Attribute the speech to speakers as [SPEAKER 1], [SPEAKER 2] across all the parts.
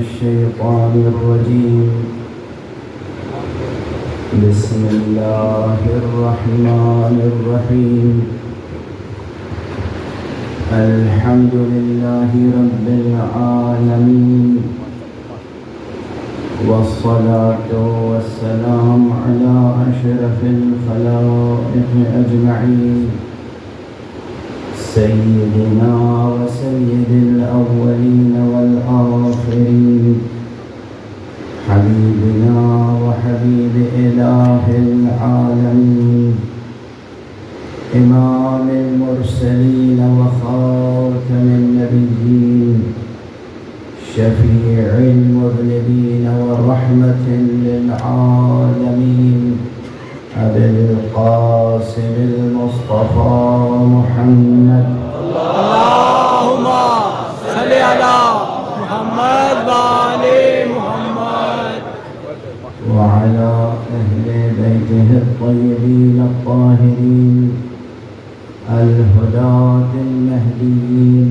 [SPEAKER 1] الشيطان الرجيم بسم الله الرحمن الرحيم الحمد لله رب العالمين والصلاة والسلام على أشرف الخلائق أجمعين سيدنا وسيد الأولين والآخرين حبيبنا وحبيب إله العالمين إمام المرسلين وخاتم النبيين شفيع المذنبين ورحمة للعالمين أبي القاسم المصطفى محمد
[SPEAKER 2] اللهم صل على محمد وآل محمد
[SPEAKER 1] وعلى أهل بيته الطيبين الطاهرين الهداة المهديين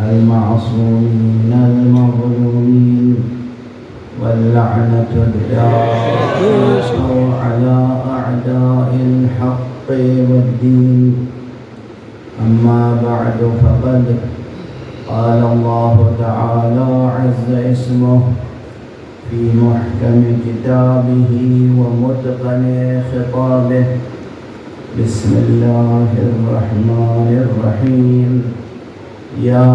[SPEAKER 1] المعصومين المظلومين واللعنة الدائمة على أعداء الحق والدين أما بعد فقد قال الله تعالى عز اسمه في محكم كتابه ومتقن خطابه بسم الله الرحمن الرحيم يا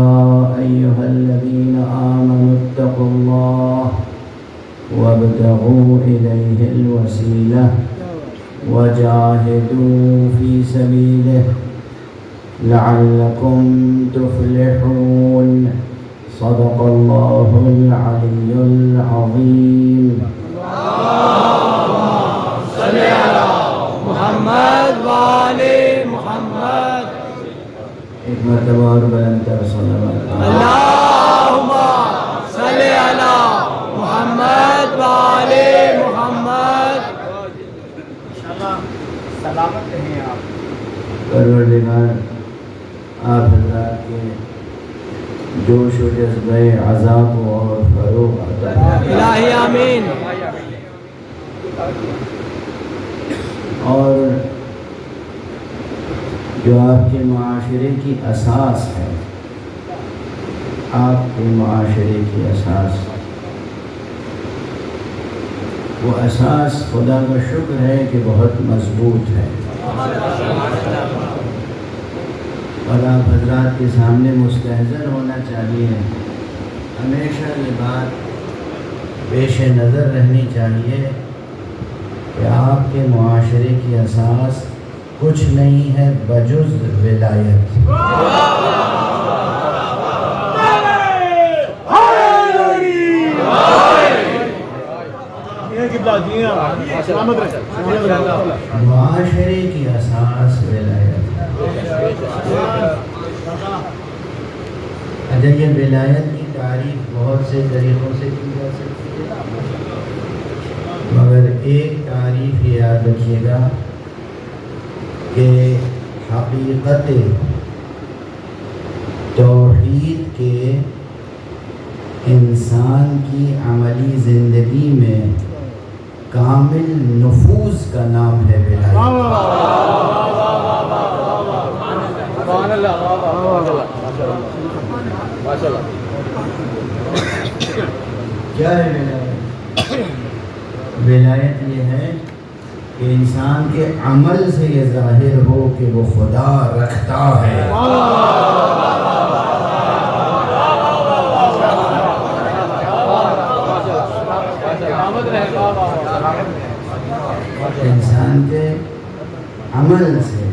[SPEAKER 1] أيها الذين آمنوا اتقوا الله وابتغوا إليه الوسيلة وجاهدوا في سبيله لعلكم تفلحون صدق الله العلي العظيم
[SPEAKER 2] اللهم صل على محمد وآل محمد
[SPEAKER 1] ایک مرتبہ اور بلند تر صلوات
[SPEAKER 2] اللهم صل على محمد وآل محمد سلامت رہیں آپ
[SPEAKER 1] پروردگار آپ حضرات کے جوش و جذبہ عذاب اور فروغ عطا
[SPEAKER 2] الہی آمین
[SPEAKER 1] اور جو آپ کے معاشرے کی اساس ہے آپ کے معاشرے کی اساس وہ اساس خدا کا شکر ہے کہ بہت مضبوط ہے اور آپ حضرات کے سامنے مستحضر ہونا چاہیے ہمیشہ یہ بات پیش نظر رہنی چاہیے کہ آپ کے معاشرے کی اساس کچھ نہیں ہے بجز ولایت معاشرے کی اساس ولایت دیکھیں ولایت کی تعریف بہت سے طریقوں سے کی جا سکتی ہے مگر ایک تعریف یہ یاد رکھیے گا کہ حقیقت توحید کے انسان کی عملی زندگی میں کامل نفوذ کا نام ہے ولایت کیا ہے ولایت یہ ہے کہ انسان کے عمل سے یہ ظاہر ہو کہ وہ خدا رکھتا ہے انسان کے عمل سے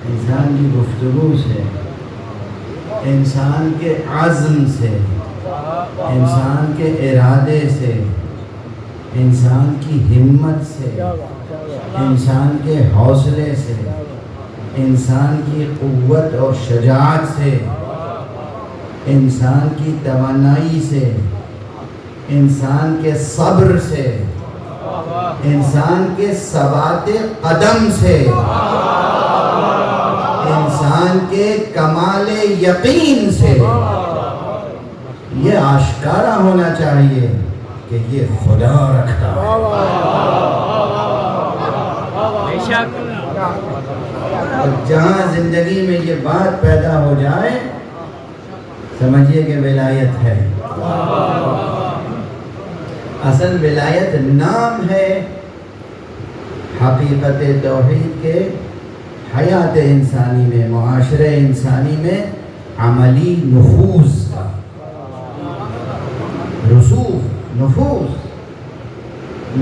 [SPEAKER 1] انسان کی گفتگو سے انسان کے عزم سے انسان کے ارادے سے انسان کی ہمت سے انسان کے حوصلے سے انسان کی قوت اور شجاعت سے انسان کی توانائی سے انسان کے صبر سے انسان کے ثبات قدم سے انسان کے کمال یقین سے یہ آشکارا ہونا چاہیے کہ یہ خدا رکھتا ہے. اور جہاں زندگی میں یہ بات پیدا ہو جائے سمجھیے کہ ولایت ہے. اصل ولایت نام ہے، حقیقت توحید کے حیات انسانی میں، معاشرے انسانی میں عملی نفوذ کا. رسوخ، نفوذ،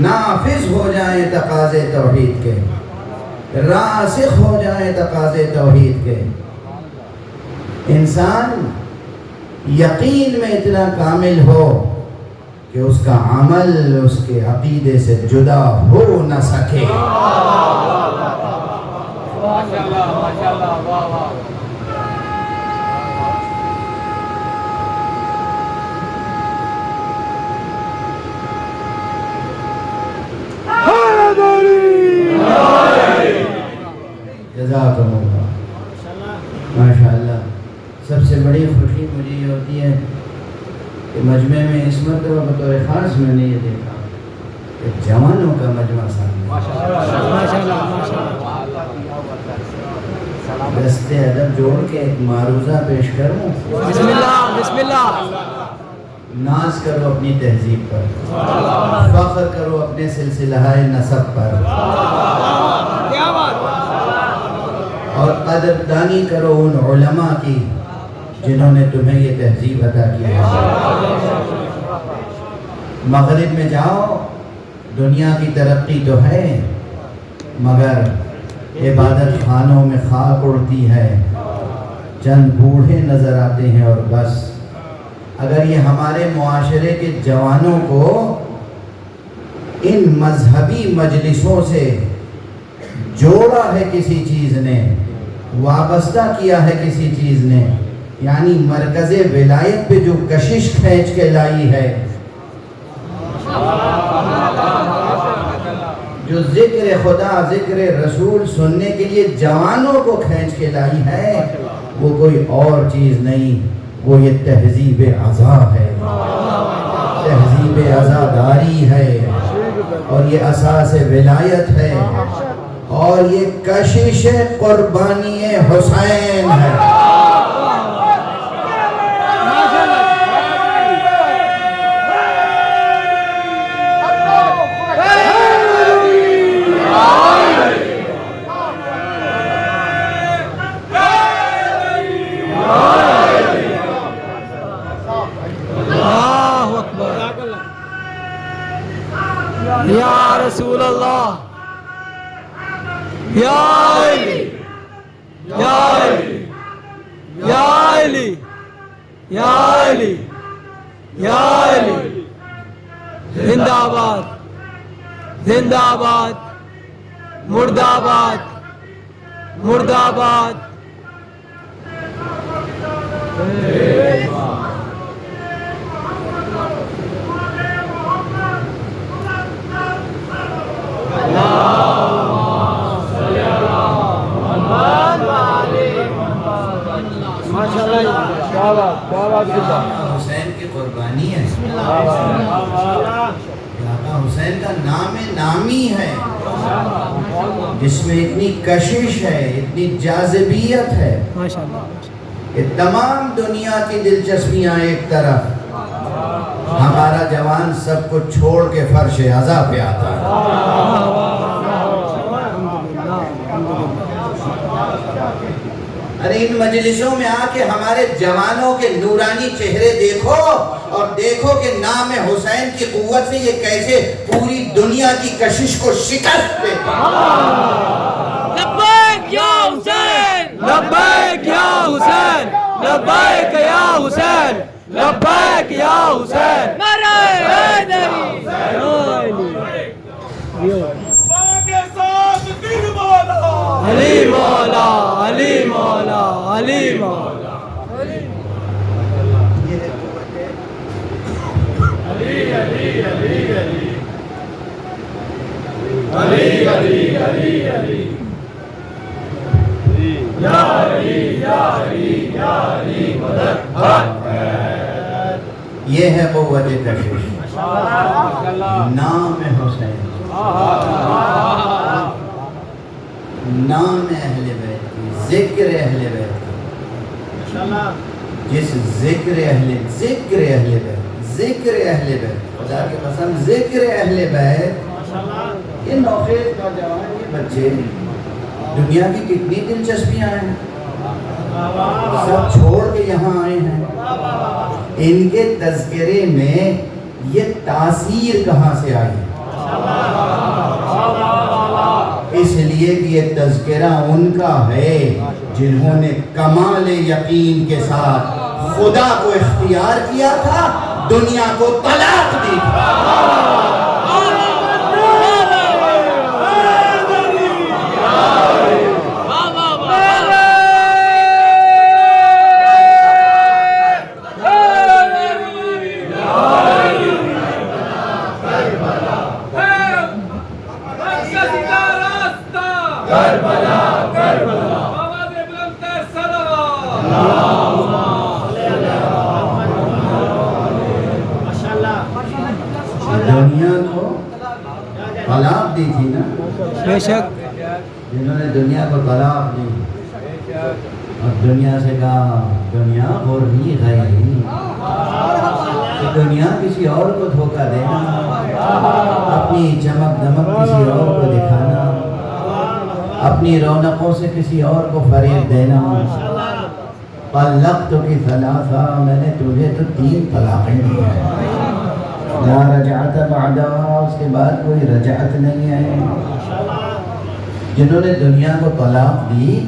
[SPEAKER 1] نافذ ہو جائیں تقاضے توحید کے، راسخ ہو جائیں تقاضے توحید کے. انسان یقین میں اتنا کامل ہو کہ اس کا عمل اس کے عقیدے سے جدا ہو نہ سکے. جزاکم اللہ. ماشاءاللہ. سب سے بڑی خوشی مجھے یہ ہوتی ہے کہ مجمع میں اس مرتبہ بطور خاص میں نے یہ دیکھا کہ جوانوں کا مجمع سامنے. دستے ادب جوڑ کے ایک معروضہ پیش کروں.
[SPEAKER 2] بسم اللہ، بسم اللہ.
[SPEAKER 1] ناز کرو اپنی تہذیب پر، فخر کرو اپنے سلسلہ نسب پر، اور قدردانی کرو ان علماء کی جنہوں نے تمہیں یہ تہذیب عطا کی ہے. مغرب میں جاؤ، دنیا کی ترقی تو ہے مگر عبادت خانوں میں خاک اڑتی ہے، چند بوڑھے نظر آتے ہیں اور بس. اگر یہ ہمارے معاشرے کے جوانوں کو ان مذہبی مجلسوں سے جوڑا ہے کسی چیز نے، وابستہ کیا ہے کسی چیز نے، یعنی مرکز ولایت پہ جو کشش کھینچ کے لائی ہے، جو ذکر خدا ذکر رسول سننے کے لیے جوانوں کو کھینچ کے لائی ہے، وہ کوئی اور چیز نہیں، وہ یہ تہذیب عزا ہے، تہذیب عزاداری ہے، اور یہ اساس ولایت ہے، اور یہ کشش قربانی حسین ہے.
[SPEAKER 2] یا رسول اللہ، یا علی، یا علی، یا علی، یا علی، یا علی. زندہ آباد، زندہ آباد، مردہ آباد، مردہ آباد.
[SPEAKER 1] حسین کی قربانی ہے. آقا حسین کا نام نامی ہے جس میں اتنی کشش ہے، اتنی جاذبیت ہے کہ تمام دنیا کی دلچسپیاں ایک طرف، ہمارا جوان سب کو چھوڑ کے فرش عزا پہ آتا ہے. ارے ان مجلسوں میں آ کے ہمارے جوانوں کے نورانی چہرے دیکھو، اور دیکھو کہ نام حسین کی قوت سے یہ کیسے پوری دنیا کی کشش کو شکست دیتا.
[SPEAKER 2] لبیک یا حسین، لبیک یا حسین، لبیک یا حسین، لبیک یا حسین. نعرہ حیدری، علی مولا، علی مولا، علی مولا.
[SPEAKER 1] یہ ہے قوت
[SPEAKER 2] علی، علی، علی، علی، علی، علی، علی، علی. یا علی، یا علی، یا علی مدد.
[SPEAKER 1] یہ ہے قوت کشش، نام حسین، نام اہل بیت کی، ذکر اہل بیت کی، جس ذکر اہل بیت، خدا کی قسم ذکر اہل بیت، یہ نوخیز نوجوان، یہ بچے دنیا کی کتنی دلچسپیاں ہیں، سب چھوڑ کے یہاں آئے ہیں، ان کے تذکرے میں یہ تاثیر کہاں سے آئی؟ اس لیے کہ یہ تذکرہ ان کا ہے جنہوں نے کمال یقین کے ساتھ خدا کو اختیار کیا تھا، دنیا کو طلاق دی تھی۔ دنیا کو طلاق دی تھی نا،
[SPEAKER 2] بے شک
[SPEAKER 1] جنہوں نے دنیا کو طلاق دی اور دنیا سے کہا دنیا غرنی غیری، دنیا کسی اور کو دھوکہ دینا، اپنی چمک دمک کسی اور کو دکھانا، اپنی رونقوں سے کسی اور کو فریب دینا۔ طلقت کی ثلاثہ، میں نے تجھے تو 3 طلاقیں دی ہیں، لا رجعت بعدها، اس کے بعد کوئی رجعت نہیں ہے۔ جنہوں نے دنیا کو طلاق دی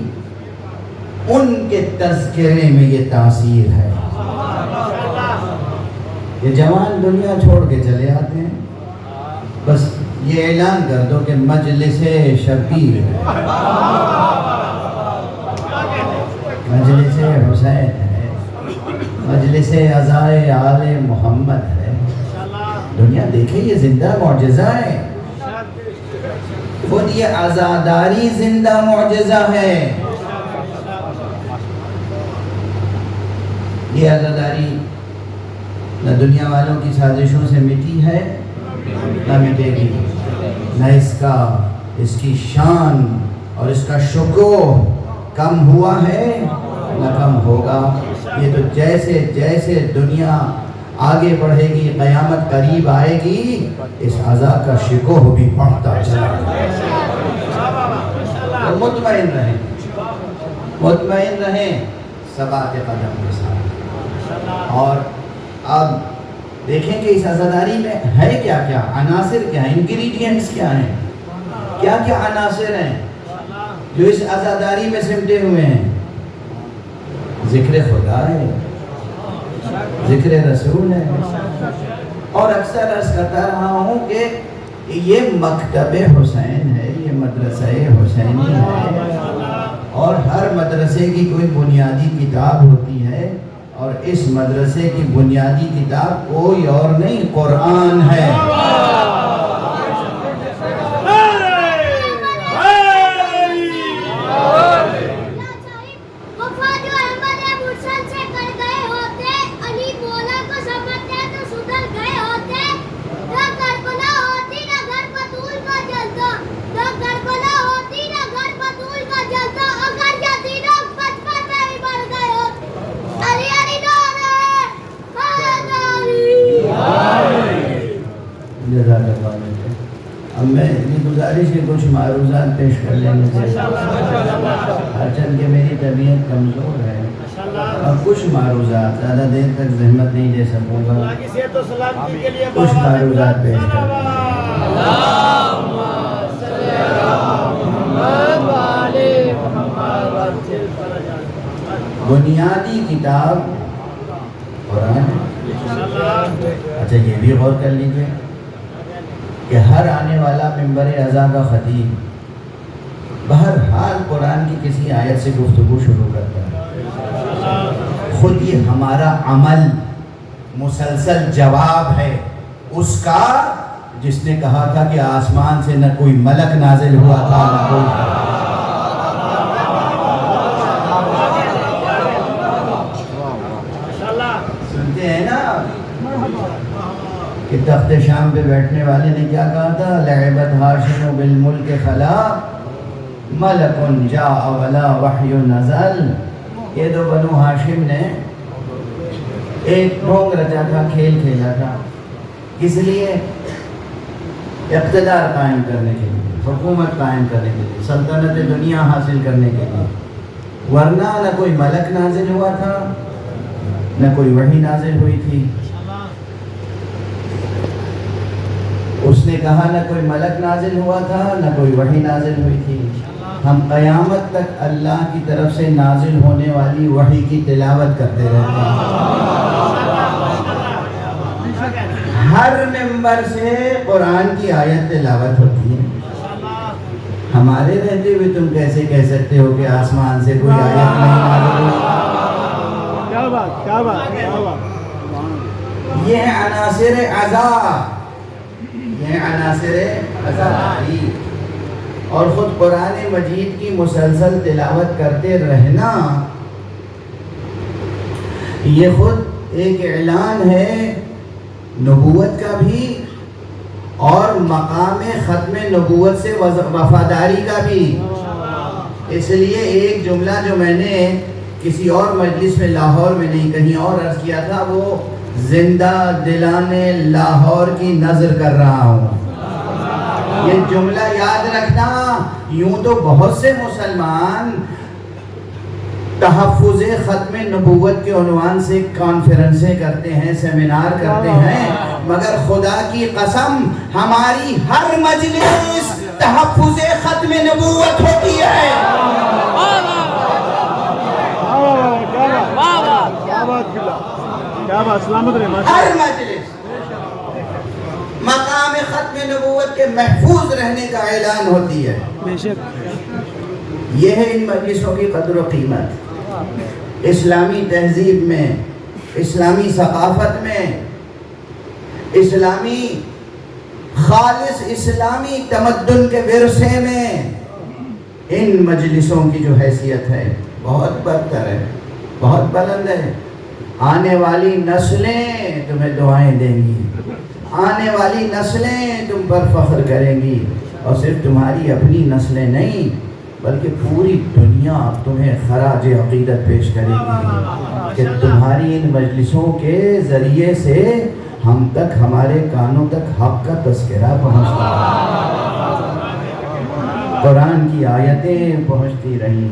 [SPEAKER 1] ان کے تذکرے میں یہ تاثیر ہے۔ یہ جوان دنیا چھوڑ کے چلے آتے ہیں، بس یہ اعلان کر دو کہ مجلس شبیر ہے، مجلس حسین ہے، مجلس عزائے آل محمد ہے۔ دنیا دیکھے یہ زندہ معجزہ ہے، خود یہ عزاداری زندہ معجزہ ہے۔ یہ عزاداری نہ دنیا والوں کی سازشوں سے مٹی ہے نہ مٹے گی، نہ اس کی شان اور اس کا شکوہ کم ہوا ہے نہ کم ہوگا۔ یہ تو جیسے جیسے دنیا آگے بڑھے گی، قیامت قریب آئے گی، اس عزا کا شکوہ بھی بڑھتا چلا جائے۔ مطمئن رہیں ثبات قدم کے ساتھ۔ اور اب دیکھیں کہ اس عزاداری میں ہے کیا کیا، عناصر کیا ہیں، انگریڈینٹس کیا ہیں، کیا کیا عناصر ہیں جو اس عزاداری میں سمٹے ہوئے ہیں۔ ذکر خدا ہے، ذکر رسول ہے، اور اکثر عرض کرتا رہا ہوں کہ یہ مکتب حسین ہے، یہ مدرسہ حسینی ہے، اور ہر مدرسے کی کوئی بنیادی کتاب ہوتی ہے، اور اس مدرسے کی بنیادی کتاب کوئی اور نہیں، قرآن ہے۔ اب میں گزارش ہے کچھ معروضات پیش کر لینے سے، اچھل کہ میری طبیعت کمزور ہے، اور کچھ معروضات زیادہ دیر تک زحمت نہیں دے سکوں گا، کچھ معروضات پیش کر بنیادی کتاب قرآن ہے۔ اچھا یہ بھی غور کر لیجئے کہ ہر آنے والا منبر عزا کا خطیب بہرحال قرآن کی کسی آیت سے گفتگو شروع کرتا ہے۔ خود یہ ہمارا عمل مسلسل جواب ہے اس کا جس نے کہا تھا کہ آسمان سے نہ کوئی ملک نازل ہوا تھا نہ کوئی، سنتے ہیں نا، کہ تخت شام پہ بیٹھنے والے نے کیا کہا تھا؟ لعبت ہاشم بالملک خلا ملک جاء ولا وحی نزل. یہ دو بنو ہاشم نے ایک ڈھونگ رچا تھا، کھیل کھیلا تھا. کس لیے؟ اقتدار قائم کرنے کے لیے، حکومت قائم کرنے کے لیے، سلطنت دنیا حاصل کرنے کے لیے. ورنہ نہ کوئی ملک نازل ہوا تھا، نہ کوئی وحی نازل ہوئی تھی. اس نے کہا نہ کوئی ملک نازل ہوا تھا، نہ کوئی وحی نازل ہوئی تھی. ہم قیامت تک اللہ کی طرف سے نازل ہونے والی وحی کی تلاوت کرتے رہتے ہیں. ہر ممبر سے قرآن کی آیت تلاوت ہوتی ہے. ہمارے رہتے ہوئے تم کیسے کہہ سکتے ہو کہ آسمان سے کوئی آیت نہیں نازل ہوئی؟
[SPEAKER 3] کیا بات کیا بات کیا بات.
[SPEAKER 1] یہ عناصر عزا، یہ عناصر عزا آئی. اور خود قرآن مجید کی مسلسل تلاوت کرتے رہنا یہ خود ایک اعلان ہے نبوت کا بھی، اور مقام ختم نبوت سے وفاداری کا بھی. اس لیے ایک جملہ جو میں نے کسی اور مجلس میں لاہور میں نہیں کہیں اور عرض کیا تھا، وہ زندہ دلانے لاہور کی نظر کر رہا ہوں. یہ جملہ یاد رکھنا. یوں تو بہت سے مسلمان تحفظ ختم نبوت کے عنوان سے کانفرنسیں کرتے ہیں، سیمینار کرتے ہیں، مگر خدا کی قسم ہماری ہر مجلس تحفظ ختم نبوت ہوتی ہے. ہر مجلس مقام ختم نبوت کے محفوظ رہنے کا اعلان ہوتی ہے. یہ ہے ان مجلسوں کی قدر و قیمت. اسلامی تہذیب میں، اسلامی ثقافت میں، اسلامی خالص اسلامی تمدن کے ورثے میں ان مجلسوں کی جو حیثیت ہے بہت برتر ہے، بہت بلند ہے. آنے والی نسلیں تمہیں دعائیں دیں گی، آنے والی نسلیں تم پر فخر کریں گی. اور صرف تمہاری اپنی نسلیں نہیں بلکہ پوری دنیا تمہیں خراج عقیدت پیش کرے گی کہ تمہاری ان مجلسوں کے ذریعے سے ہم تک، ہمارے کانوں تک حق کا تذکرہ پہنچتا ہے، قرآن کی آیتیں پہنچتی رہیں،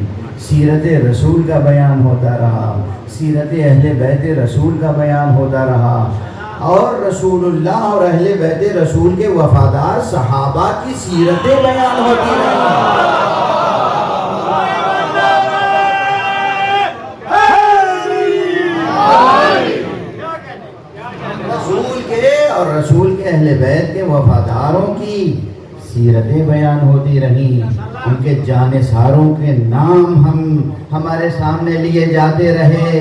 [SPEAKER 1] سیرت رسول کا بیان ہوتا رہا، سیرت اہل بیت رسول کا بیان ہوتا رہا، اور رسول اللہ اور اہل بیت رسول کے وفادار صحابہ کی سیرتیں بیان ہوتی رہیں. رسول کے اور رسول کے اہل بیت کے وفاداروں کی سیرتیں بیان ہوتی رہیں، ان کے جانثاروں کے نام ہمارے سامنے لیے جاتے رہے.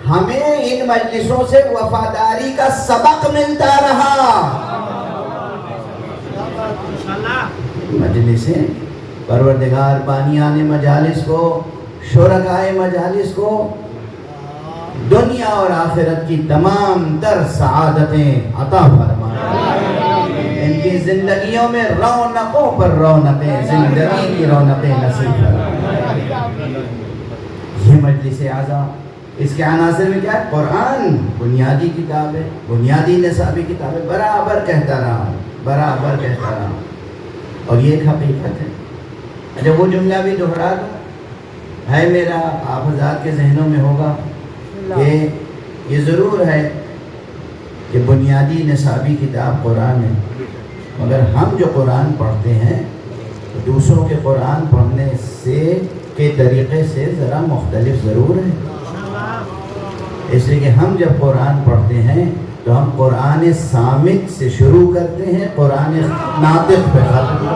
[SPEAKER 1] ہمیں ان مجلسوں سے وفاداری کا سبق ملتا رہا. مجلسیں پروردگار بانیان مجالس کو، شرکائے مجالس کو دنیا اور آخرت کی تمام تر سعادتیں عطا فرمائے. ان کی زندگیوں میں رونقوں پر رونقیں، زندگی کی رونقیں نصیب فرمائے. یہ مجلس اعظم، اس کے عناصر میں کیا ہے؟ قرآن بنیادی کتاب ہے، بنیادی نصابی کتاب ہے. برابر کہتا رہا ہوں، برابر کہتا رہا ہوں. اور یہ ایک حقیقت ہے. جب وہ جملہ بھی دہرا دو ہے میرا، آپ حضرات کے ذہنوں میں ہوگا کہ یہ ضرور ہے کہ بنیادی نصابی کتاب قرآن ہے، مگر ہم جو قرآن پڑھتے ہیں دوسروں کے قرآن پڑھنے سے کے طریقے سے ذرا مختلف ضرور ہے. اس لیے کہ ہم جب قرآن پڑھتے ہیں تو ہم قرآن صامت سے شروع کرتے ہیں، قرآن ناطق پہ ختم.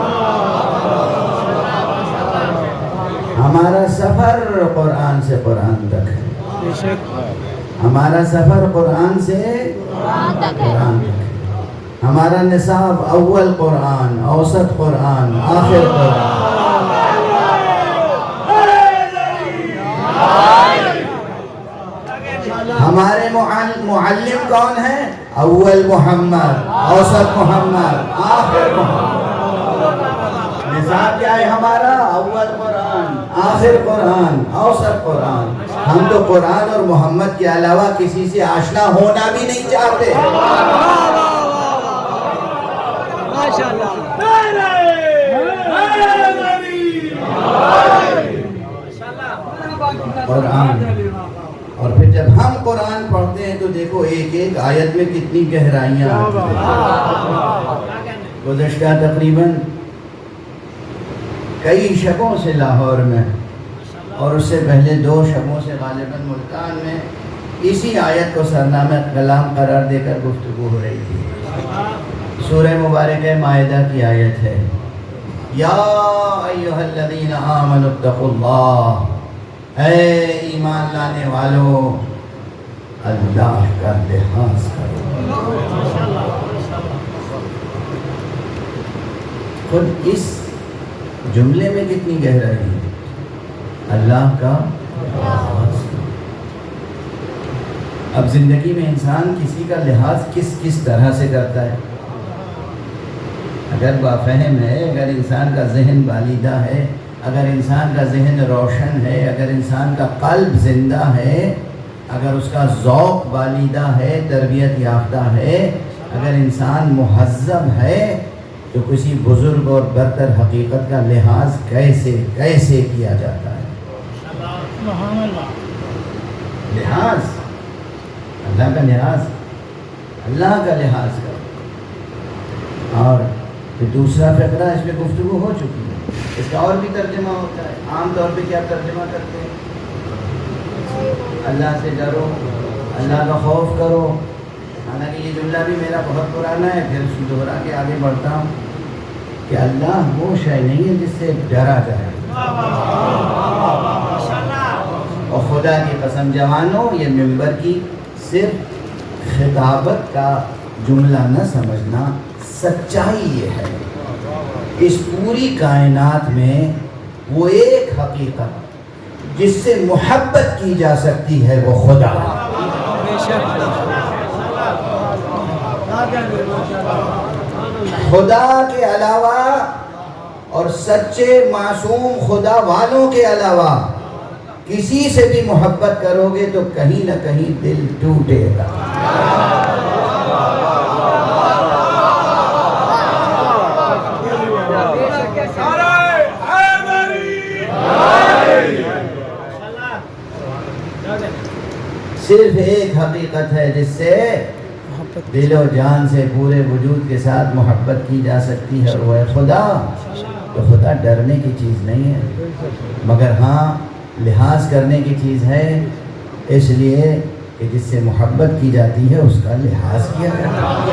[SPEAKER 1] ہمارا سفر قرآن سے قرآن تک ہے، ہمارا سفر قرآن سے قرآن تک ہے. ہمارا نصاب اول قرآن، اوسط قرآن، آخر قرآن. ہمارے معلم کون ہیں؟ اول محمد، اوسط محمد، آخر محمد۔ نصاب کیا ہے ہمارا؟ اول قرآن، آخر قرآن، اوسط قرآن۔ ہم تو قرآن اور محمد کے علاوہ کسی سے آشنا ہونا بھی نہیں چاہتے۔ قرآن، اور پھر جب ہم قرآن پڑھتے ہیں تو دیکھو ایک ایک آیت میں کتنی گہرائیاں آتی ہیں۔ گزشتہ تقریباً کئی شبوں سے لاہور میں اور اس سے پہلے 2 شبوں سے غالباً ملتان میں اسی آیت کو سرنامہ کلام قرار دے کر گفتگو ہو رہی تھی۔ سورہ مبارکہ مائدہ کی آیت ہے، یا ایھا الذین آمنوا اتقوا اللہ، اے ایمان لانے والو اللہ کا لحاظ کرو۔ خود اس جملے میں کتنی گہرائی ہے، اللہ کا لحاظ کرو۔ اب زندگی میں انسان کسی کا لحاظ کس طرح سے کرتا ہے؟ اگر بافہم ہے، اگر انسان کا ذہن بالیدہ ہے، اگر انسان کا ذہن روشن ہے، اگر انسان کا قلب زندہ ہے، اگر اس کا ذوق بالیدہ ہے، تربیت یافتہ ہے، اگر انسان مہذب ہے، تو کسی بزرگ اور برتر حقیقت کا لحاظ کیسے کیا جاتا ہے؟ لحاظ، اللہ کا لحاظ، اللہ کا لحاظ کرو۔ اور پھر دوسرا فقرہ اس پہ گفتگو ہو چکی ہے، اس کا اور بھی ترجمہ ہوتا ہے۔ عام طور پہ کیا ترجمہ کرتے ہیں؟ اللہ سے ڈرو، اللہ کا خوف کرو۔ حالانکہ یہ جملہ بھی میرا بہت پرانا ہے، پھر اس دوہرا کے آگے بڑھتا ہوں کہ اللہ وہ شے نہیں ہے جس سے ڈرا جائے۔ اور خدا کی قسم جوانوں، یہ ممبر کی صرف خطابت کا جملہ نہ سمجھنا، سچائی یہ ہے، اس پوری کائنات میں وہ ایک حقیقت جس سے محبت کی جا سکتی ہے وہ خدا۔ خدا کے علاوہ اور سچے معصوم خدا والوں کے علاوہ کسی سے بھی محبت کرو گے تو کہیں نہ کہیں دل ٹوٹے گا۔ صرف ایک حقیقت ہے جس سے دل و جان سے پورے وجود کے ساتھ محبت کی جا سکتی ہے، اور وہ ہے خدا۔ تو خدا ڈرنے کی چیز نہیں ہے، مگر ہاں لحاظ کرنے کی چیز ہے، اس لیے کہ جس سے محبت کی جاتی ہے اس کا لحاظ کیا جاتا ہے،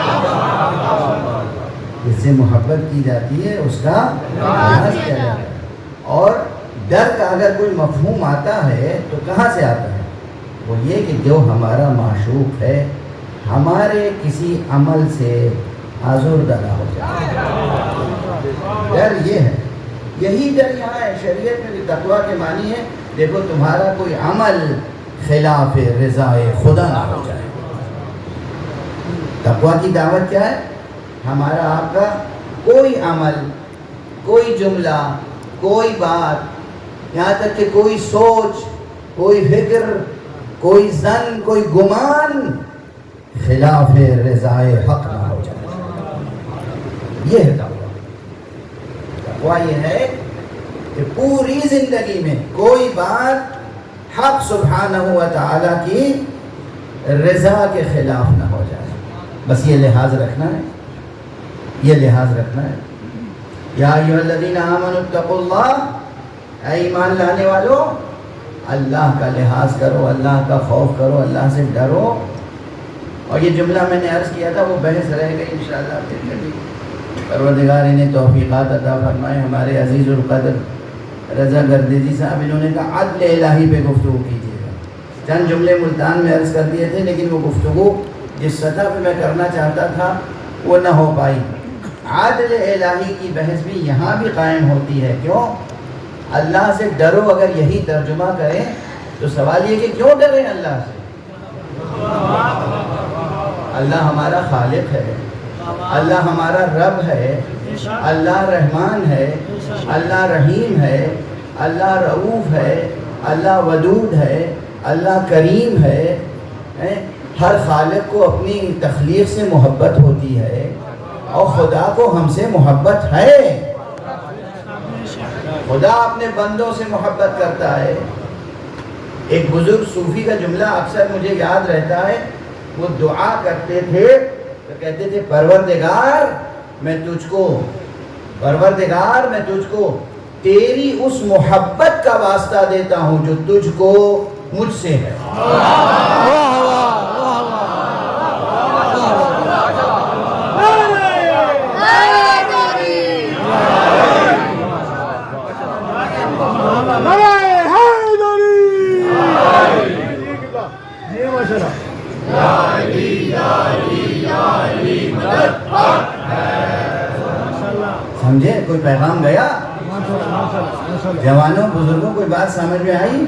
[SPEAKER 1] جس سے محبت کی جاتی ہے اس کا لحاظ کیا جاتا ہے۔ اور ڈر کا اگر کوئی مفہوم آتا ہے تو کہاں سے آتا ہے؟ وہ یہ کہ جو ہمارا معشوق ہے ہمارے کسی عمل سے آزردہ نہ ہو جائے۔ ڈر یہ ہے، یہی ڈر یہاں ہے۔ شریعت میں بھی تقویٰ کے معنی ہے دیکھو تمہارا کوئی عمل خلاف رضا خدا نہ ہو جائے۔ تقویٰ کی دعوت کیا ہے؟ ہمارا آپ کا کوئی عمل، کوئی جملہ، کوئی بات، یہاں تک کہ کوئی سوچ، کوئی فکر، کوئی ظن، کوئی گمان خلاف رضا حق نہ ہو جائے۔ یہ ہے تقویٰ۔ تقویٰ یہ ہے کہ پوری زندگی میں کوئی بات حق سبحانہ و تعالی کی رضا کے خلاف نہ ہو جائے۔ بس یہ لحاظ رکھنا ہے، یہ لحاظ رکھنا ہے۔ یا ایھا الذین آمنوا اتقوا اللہ، اے ایمان لانے والو اللہ کا لحاظ کرو، اللہ کا خوف کرو، اللہ سے ڈرو۔ اور یہ جملہ میں نے عرض کیا تھا وہ بحث رہ گئی، انشاءاللہ پھر کبھی پروردگار انہیں توفیقات عطا فرمائے۔ ہمارے عزیز القدر رضا گردیزی صاحب انہوں نے کہا عدل الہی پہ گفتگو کیجیے گا۔ چند جملے ملتان میں عرض کر دیے تھے، لیکن وہ گفتگو جس سطح پہ میں کرنا چاہتا تھا وہ نہ ہو پائی۔ عدل الہی کی بحث بھی یہاں بھی قائم ہوتی ہے۔ کیوں؟ اللہ سے ڈرو اگر یہی ترجمہ کریں تو سوال یہ کہ کیوں ڈریں اللہ سے؟ اللہ ہمارا خالق ہے، اللہ ہمارا رب ہے، اللہ رحمان ہے، اللہ رحیم ہے، اللہ رؤوف ہے، اللہ ودود ہے، اللہ کریم ہے۔ ہر خالق کو اپنی تخلیق سے محبت ہوتی ہے اور خدا کو ہم سے محبت ہے۔ خدا اپنے بندوں سے محبت کرتا ہے۔ ایک بزرگ صوفی کا جملہ اکثر مجھے یاد رہتا ہے، وہ دعا کرتے تھے تو کہتے تھے پروردگار میں تجھ کو تیری اس محبت کا واسطہ دیتا ہوں جو تجھ کو مجھ سے ہے۔ سمجھے؟ کوئی پیغام گیا؟ جوانوں بزرگوں کوئی بات سمجھ میں آئی؟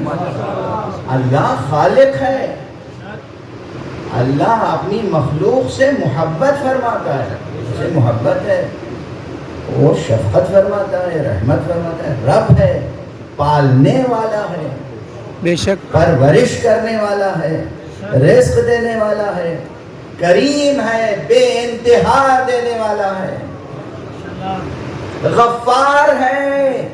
[SPEAKER 1] اللہ خالق ہے، اللہ اپنی مخلوق سے محبت فرماتا ہے، اسے محبت ہے، وہ شفقت فرماتا ہے، رحمت فرماتا ہے، رب ہے، پالنے والا ہے،
[SPEAKER 3] بے شک
[SPEAKER 1] پرورش کرنے والا ہے، رزق دینے والا ہے، کریم ہے، بے انتہا دینے والا ہے، غفار ہے،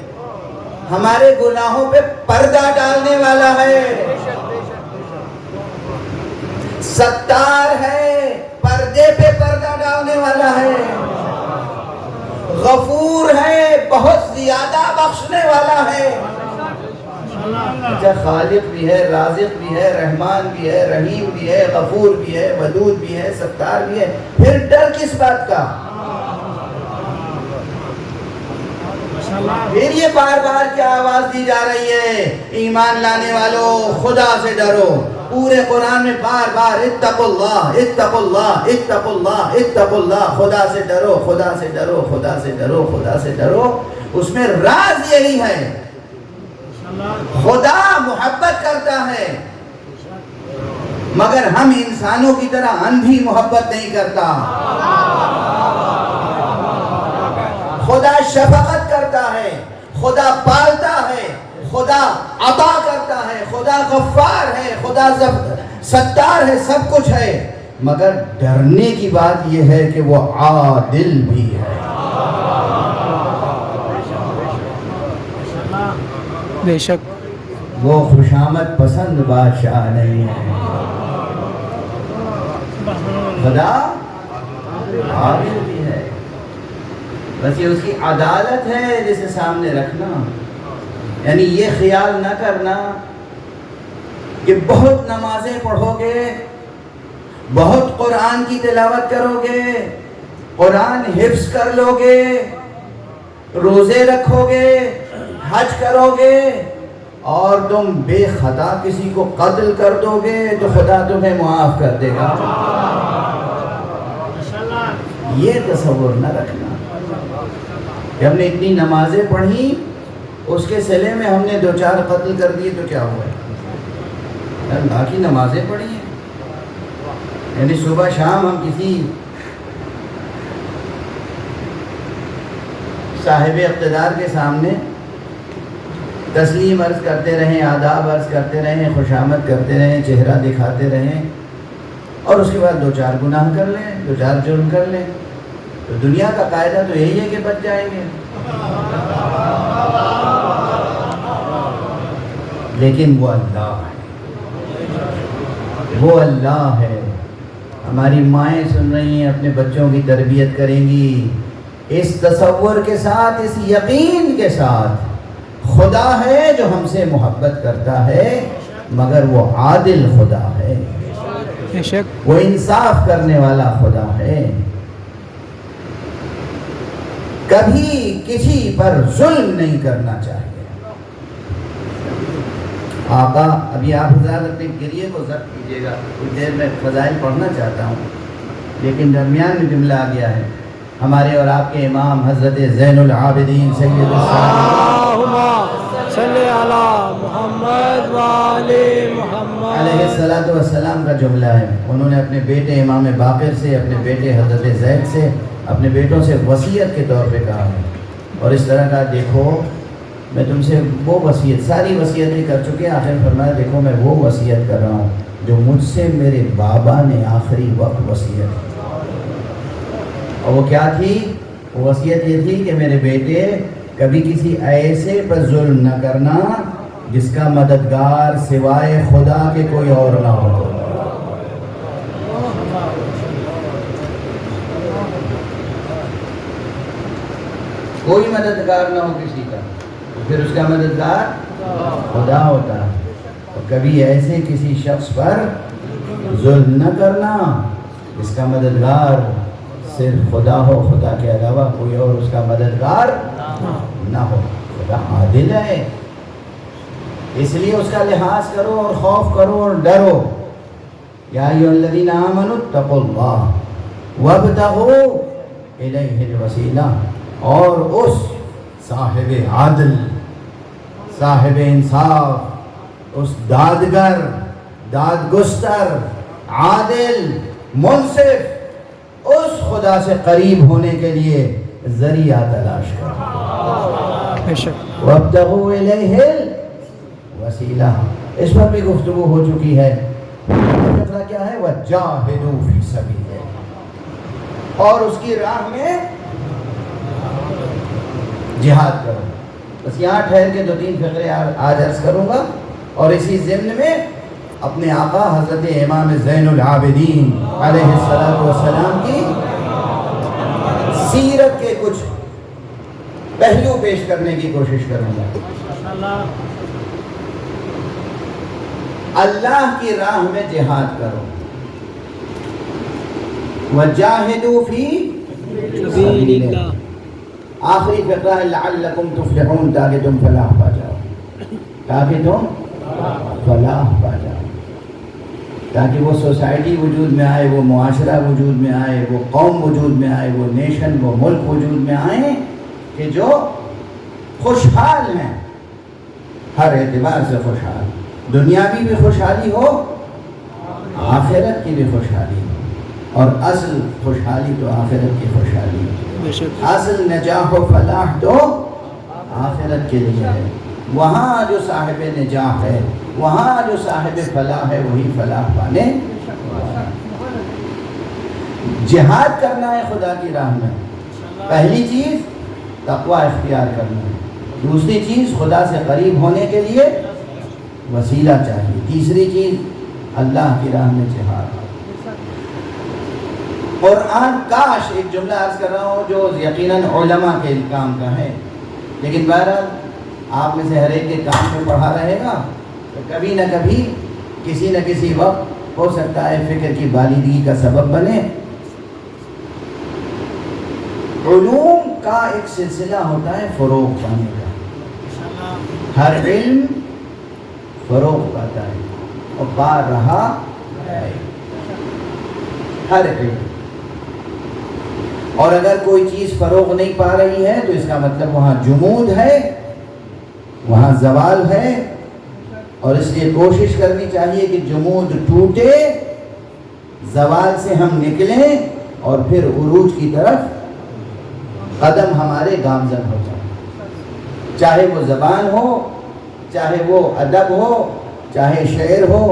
[SPEAKER 1] ہمارے گناہوں پہ پردہ ڈالنے والا ہے، ستار ہے، پردے پہ پردہ ڈالنے والا ہے، غفور ہے، بہت زیادہ بخشنے والا ہے۔ اچھا، خالق بھی ہے، رازق بھی ہے، رحمان بھی ہے، رحیم بھی ہے، غفور بھی ہے، ودود بھی ہے، ستار بھی ہے، پھر ڈر کس بات کا؟ پھر یہ بار بار کیا آواز دی جا رہی ہے؟ ایمان لانے والوں خدا سے ڈرو۔ پورے قرآن میں بار بار اتقوا اللہ، اتقوا اللہ، اتقوا اللہ، اتقوا اللہ، خدا سے ڈرو، خدا سے ڈرو، خدا سے ڈرو، خدا سے ڈرو۔ اس میں راز یہی ہے، خدا محبت کرتا ہے مگر ہم انسانوں کی طرح اندھی محبت نہیں کرتا۔ خدا شفقت کرتا ہے، خدا پالتا ہے، خدا عطا کرتا ہے، خدا غفار ہے، خدا ستار ہے، سب کچھ ہے، مگر ڈرنے کی بات یہ ہے کہ وہ عادل بھی ہے۔
[SPEAKER 3] بے شک
[SPEAKER 1] وہ خوشامد پسند بادشاہ نہیں ہے، خدا عادل بھی ہے، بس یہ اس کی عدالت ہے جسے سامنے رکھنا۔ یعنی یہ خیال نہ کرنا کہ بہت نمازیں پڑھو گے، بہت قرآن کی تلاوت کرو گے، قرآن حفظ کر لو گے، روزے رکھو گے، حج کرو گے اور تم بے خطا کسی کو قتل کر دو گے تو خدا تمہیں معاف کر دے گا۔ یہ تصور نہ رکھنا کہ ہم نے اتنی نمازیں پڑھی، اس کے صلے میں ہم نے 2-4 قتل کر دیے تو کیا ہوا ہے؟ باقی نمازیں پڑھی ہیں، یعنی صبح شام ہم کسی صاحب اقتدار کے سامنے تسلیم عرض کرتے رہیں، آداب عرض کرتے رہیں، خوشامد کرتے رہیں، چہرہ دکھاتے رہیں اور اس کے بعد 2-4 گناہ کر لیں، 2-4 جرم کر لیں، تو دنیا کا قاعدہ تو یہی ہے کہ بچ جائیں گے۔ لیکن وہ اللہ ہے، وہ اللہ ہے۔ ہماری مائیں سن رہی ہیں، اپنے بچوں کی تربیت کریں گی اس تصور کے ساتھ، اس یقین کے ساتھ خدا ہے جو ہم سے محبت کرتا ہے، مگر وہ عادل خدا ہے، وہ انصاف کرنے والا خدا ہے، کبھی کسی پر ظلم نہیں کرنا چاہیے۔ آقا، ابھی آپ حضرات اپنے گریے کو ضبط کیجیے گا، کچھ دیر میں فضائل پڑھنا چاہتا ہوں لیکن درمیان میں جملہ آ گیا ہے۔ ہمارے اور آپ کے امام حضرت زین العابدین سید الصالحین
[SPEAKER 3] صلی علی محمد وآل محمد
[SPEAKER 1] علیہ الصلوۃ والسلام کا جملہ ہے. انہوں نے اپنے بیٹے امام باقر سے، اپنے بیٹے حضرت زید سے، اپنے بیٹوں سے وصیت کے طور پہ کہا ہے. اور اس طرح کا دیکھو میں تم سے وہ وصیت، ساری وصیتیں کر چکے، آخر فرمایا دیکھو میں وہ وصیت کر رہا ہوں جو مجھ سے میرے بابا نے آخری وقت وصیت کی. اور وہ کیا تھی؟ وہ وصیت یہ تھی کہ میرے بیٹے کبھی کسی ایسے پر ظلم نہ کرنا جس کا مددگار سوائے خدا کے کوئی اور نہ ہو. کوئی مددگار نہ ہو کسی کا، پھر اس کا مددگار خدا ہوتا ہے. اور کبھی ایسے کسی شخص پر ظلم نہ کرنا جس کا مددگار صرف خدا ہو، خدا کے علاوہ کوئی اور اس کا مددگار نہ ہو. خدا عادل ہے، اس لیے اس کا لحاظ کرو اور خوف کرو اور ڈرو. یا ایھا الذین آمنوا اتقوا اللہ وابتغوا الیہ الوسیلہ. اور اس صاحب عدل، صاحب انصاف، اس دادگر، دادگستر، عادل، منصف، اس خدا سے قریب ہونے کے لیے ذریعہ تلاش کرو.
[SPEAKER 3] بے شک
[SPEAKER 1] وابتغوا الیہ الوسیلہ. اس پر بھی گفتگو ہو چکی ہے. مطلب کیا ہے؟ وجاہدوا فی سبیلہ، اور اس کی راہ میں جہاد کرو. بس یہاں ٹھہر کے 2-3 فقرے آج عرض کروں گا، اور اسی ضمن میں اپنے آقا حضرت امام زین العابدین علیہ السلام کی سیرت کے کچھ پہلو پیش کرنے کی کوشش کروں گا. اللہ کی راہ میں جہاد کرو. وجاہدوا فی سبیل اللہ. آخری فقرہ ہے لعلکم تفلحون، تاکہ تم فلاح پا جاؤ، تاکہ تم فلاح پا جاؤ، تاکہ وہ سوسائٹی وجود میں آئے، وہ معاشرہ وجود میں آئے، وہ قوم وجود میں آئے، وہ نیشن، وہ ملک وجود میں آئیں کہ جو خوشحال ہیں، ہر اعتبار سے خوشحال. دنیاوی بھی خوشحالی ہو، آخرت کی بھی خوشحالی ہو. اور اصل خوشحالی تو آخرت کی خوشحالی ہے. اصل نجاح و فلاح تو آخرت کے لیے ہے. وہاں جو صاحب نجاح ہے، وہاں جو صاحب فلاح ہے، وہی فلاح پانے. جہاد کرنا ہے خدا کی راہ میں. پہلی چیز تقوی اختیار کرنا ہے. دوسری چیز خدا سے قریب ہونے کے لیے وسیلہ چاہیے. تیسری چیز اللہ کی راہ میں جہاد. قرآن، کاش ایک جملہ عرض کر رہا ہوں جو یقیناً علماء کے کام کا ہے، لیکن بہرحال آپ میں سے ہر ایک کے کام میں پڑھا رہے گا تو کبھی نہ کبھی کسی نہ کسی وقت ہو سکتا ہے فکر کی بالیدگی کا سبب بنے. علوم کا ایک سلسلہ ہوتا ہے فروغ پانے کا. ہر علم فروغ پاتا ہے اور پا رہا ہے ہر علم. اور اگر کوئی چیز فروغ نہیں پا رہی ہے تو اس کا مطلب وہاں جمود ہے، وہاں زوال ہے. اور اس لیے کوشش کرنی چاہیے کہ جمود ٹوٹے، زوال سے ہم نکلیں اور پھر عروج کی طرف قدم ہمارے گامزن ہو جائیں. چاہے وہ زبان ہو، چاہے وہ ادب ہو، چاہے شعر ہو،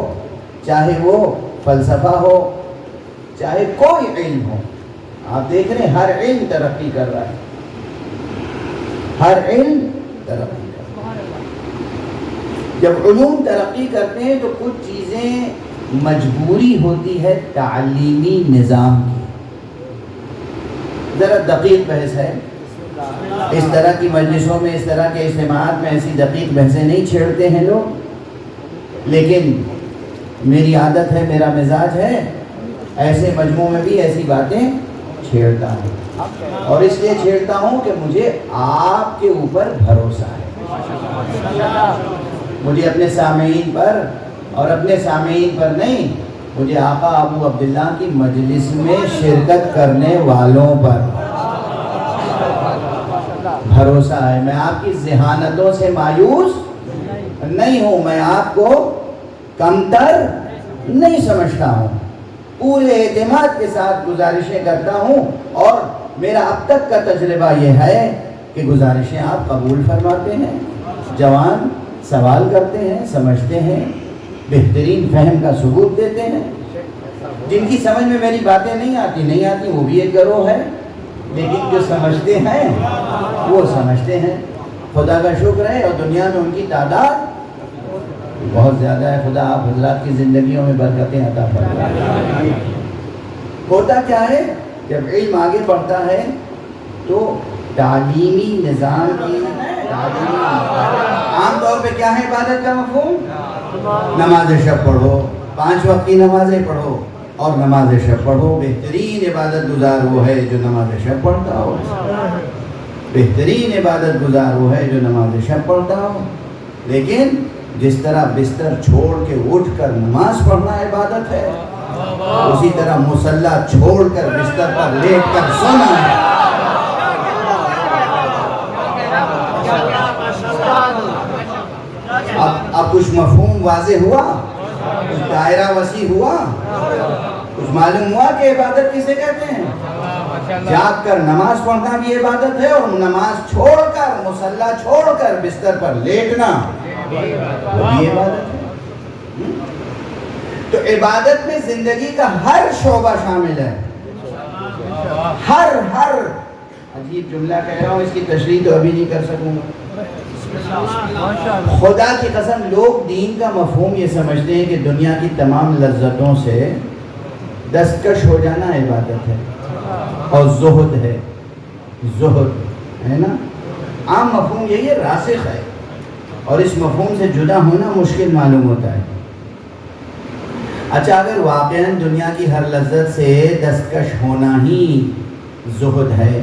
[SPEAKER 1] چاہے وہ فلسفہ ہو، چاہے کوئی علم ہو. آپ دیکھ رہے ہیں ہر علم ترقی کر رہا ہے، ہر علم ترقی کر رہا ہے. جب علوم ترقی کرتے ہیں تو کچھ چیزیں مجبوری ہوتی ہے تعلیمی نظام کی. ذرا دقیق بحث ہے. اس طرح کی مجلسوں میں، اس طرح کے اجتماعات میں ایسی دقیق بحثیں نہیں چھیڑتے ہیں لوگ، لیکن میری عادت ہے، میرا مزاج ہے، ایسے مجموعوں میں بھی ایسی باتیں چھیڑتا ہوں. اور اس لیے چھیڑتا ہوں کہ مجھے آپ کے اوپر بھروسہ ہے. مجھے اپنے سامعین پر اور اپنے سامعین پر نہیں، مجھے آقا ابو عبداللہ کی مجلس میں شرکت کرنے والوں پر بھروسہ ہے. میں آپ کی ذہانتوں سے مایوس نہیں ہوں، میں آپ کو کمتر نہیں سمجھتا ہوں، پورے اعتماد کے ساتھ گزارشیں کرتا ہوں، اور میرا اب تک کا تجربہ یہ ہے کہ گزارشیں آپ قبول فرماتے ہیں، جوان سوال کرتے ہیں، سمجھتے ہیں، بہترین فہم کا ثبوت دیتے ہیں۔ جن کی سمجھ میں میری باتیں نہیں آتی وہ بھی ایک گروہ ہے، لیکن جو سمجھتے ہیں وہ سمجھتے ہیں۔ خدا کا شکر ہے، اور دنیا میں ان کی تعداد بہت زیادہ ہے۔ خدا آپ حضرات کی زندگیوں میں برکتیں عطا فرمائے۔ ہوتا کیا ہے، جب علم آگے بڑھتا ہے تو تعلیمی نظام کی عام طور پہ کیا ہے عبادت کا مفہوم؟ نماز شب پڑھو، 5 وقت کی نمازیں پڑھو اور نماز شب پڑھو۔ بہترین عبادت گزار وہ ہے جو نماز شب پڑھتا ہو، بہترین عبادت گزار وہ ہے جو نماز شب پڑھتا ہو۔ لیکن جس طرح بستر چھوڑ کے اٹھ کر نماز پڑھنا عبادت ہے، اسی طرح مصلی چھوڑ کر بستر پر لیٹ کر سونا ہے۔ اب کچھ مفہوم واضح ہوا، کچھ دائرہ وسیع ہوا، کچھ معلوم ہوا کہ عبادت کسے کہتے ہیں۔ جاگ کر نماز پڑھنا بھی عبادت ہے، اور نماز چھوڑ کر، مصلی چھوڑ کر بستر پر لیٹنا وہ بھی عبادت ہے۔ تو عبادت میں زندگی کا ہر شعبہ شامل ہے، ہر عجیب جملہ کہہ رہا ہوں، اس کی تشریح تو ابھی نہیں کر سکوں گا۔ خدا کی قسم، لوگ دین کا مفہوم یہ سمجھتے ہیں کہ دنیا کی تمام لذتوں سے دستکش ہو جانا عبادت ہے، اور زہد ہے، زہد ہے نا، عام مفہوم یہی ہے، راسخ ہے، اور اس مفہوم سے جدا ہونا مشکل معلوم ہوتا ہے۔ اچھا، اگر واقعاً دنیا کی ہر لذت سے دستکش ہونا ہی زہد ہے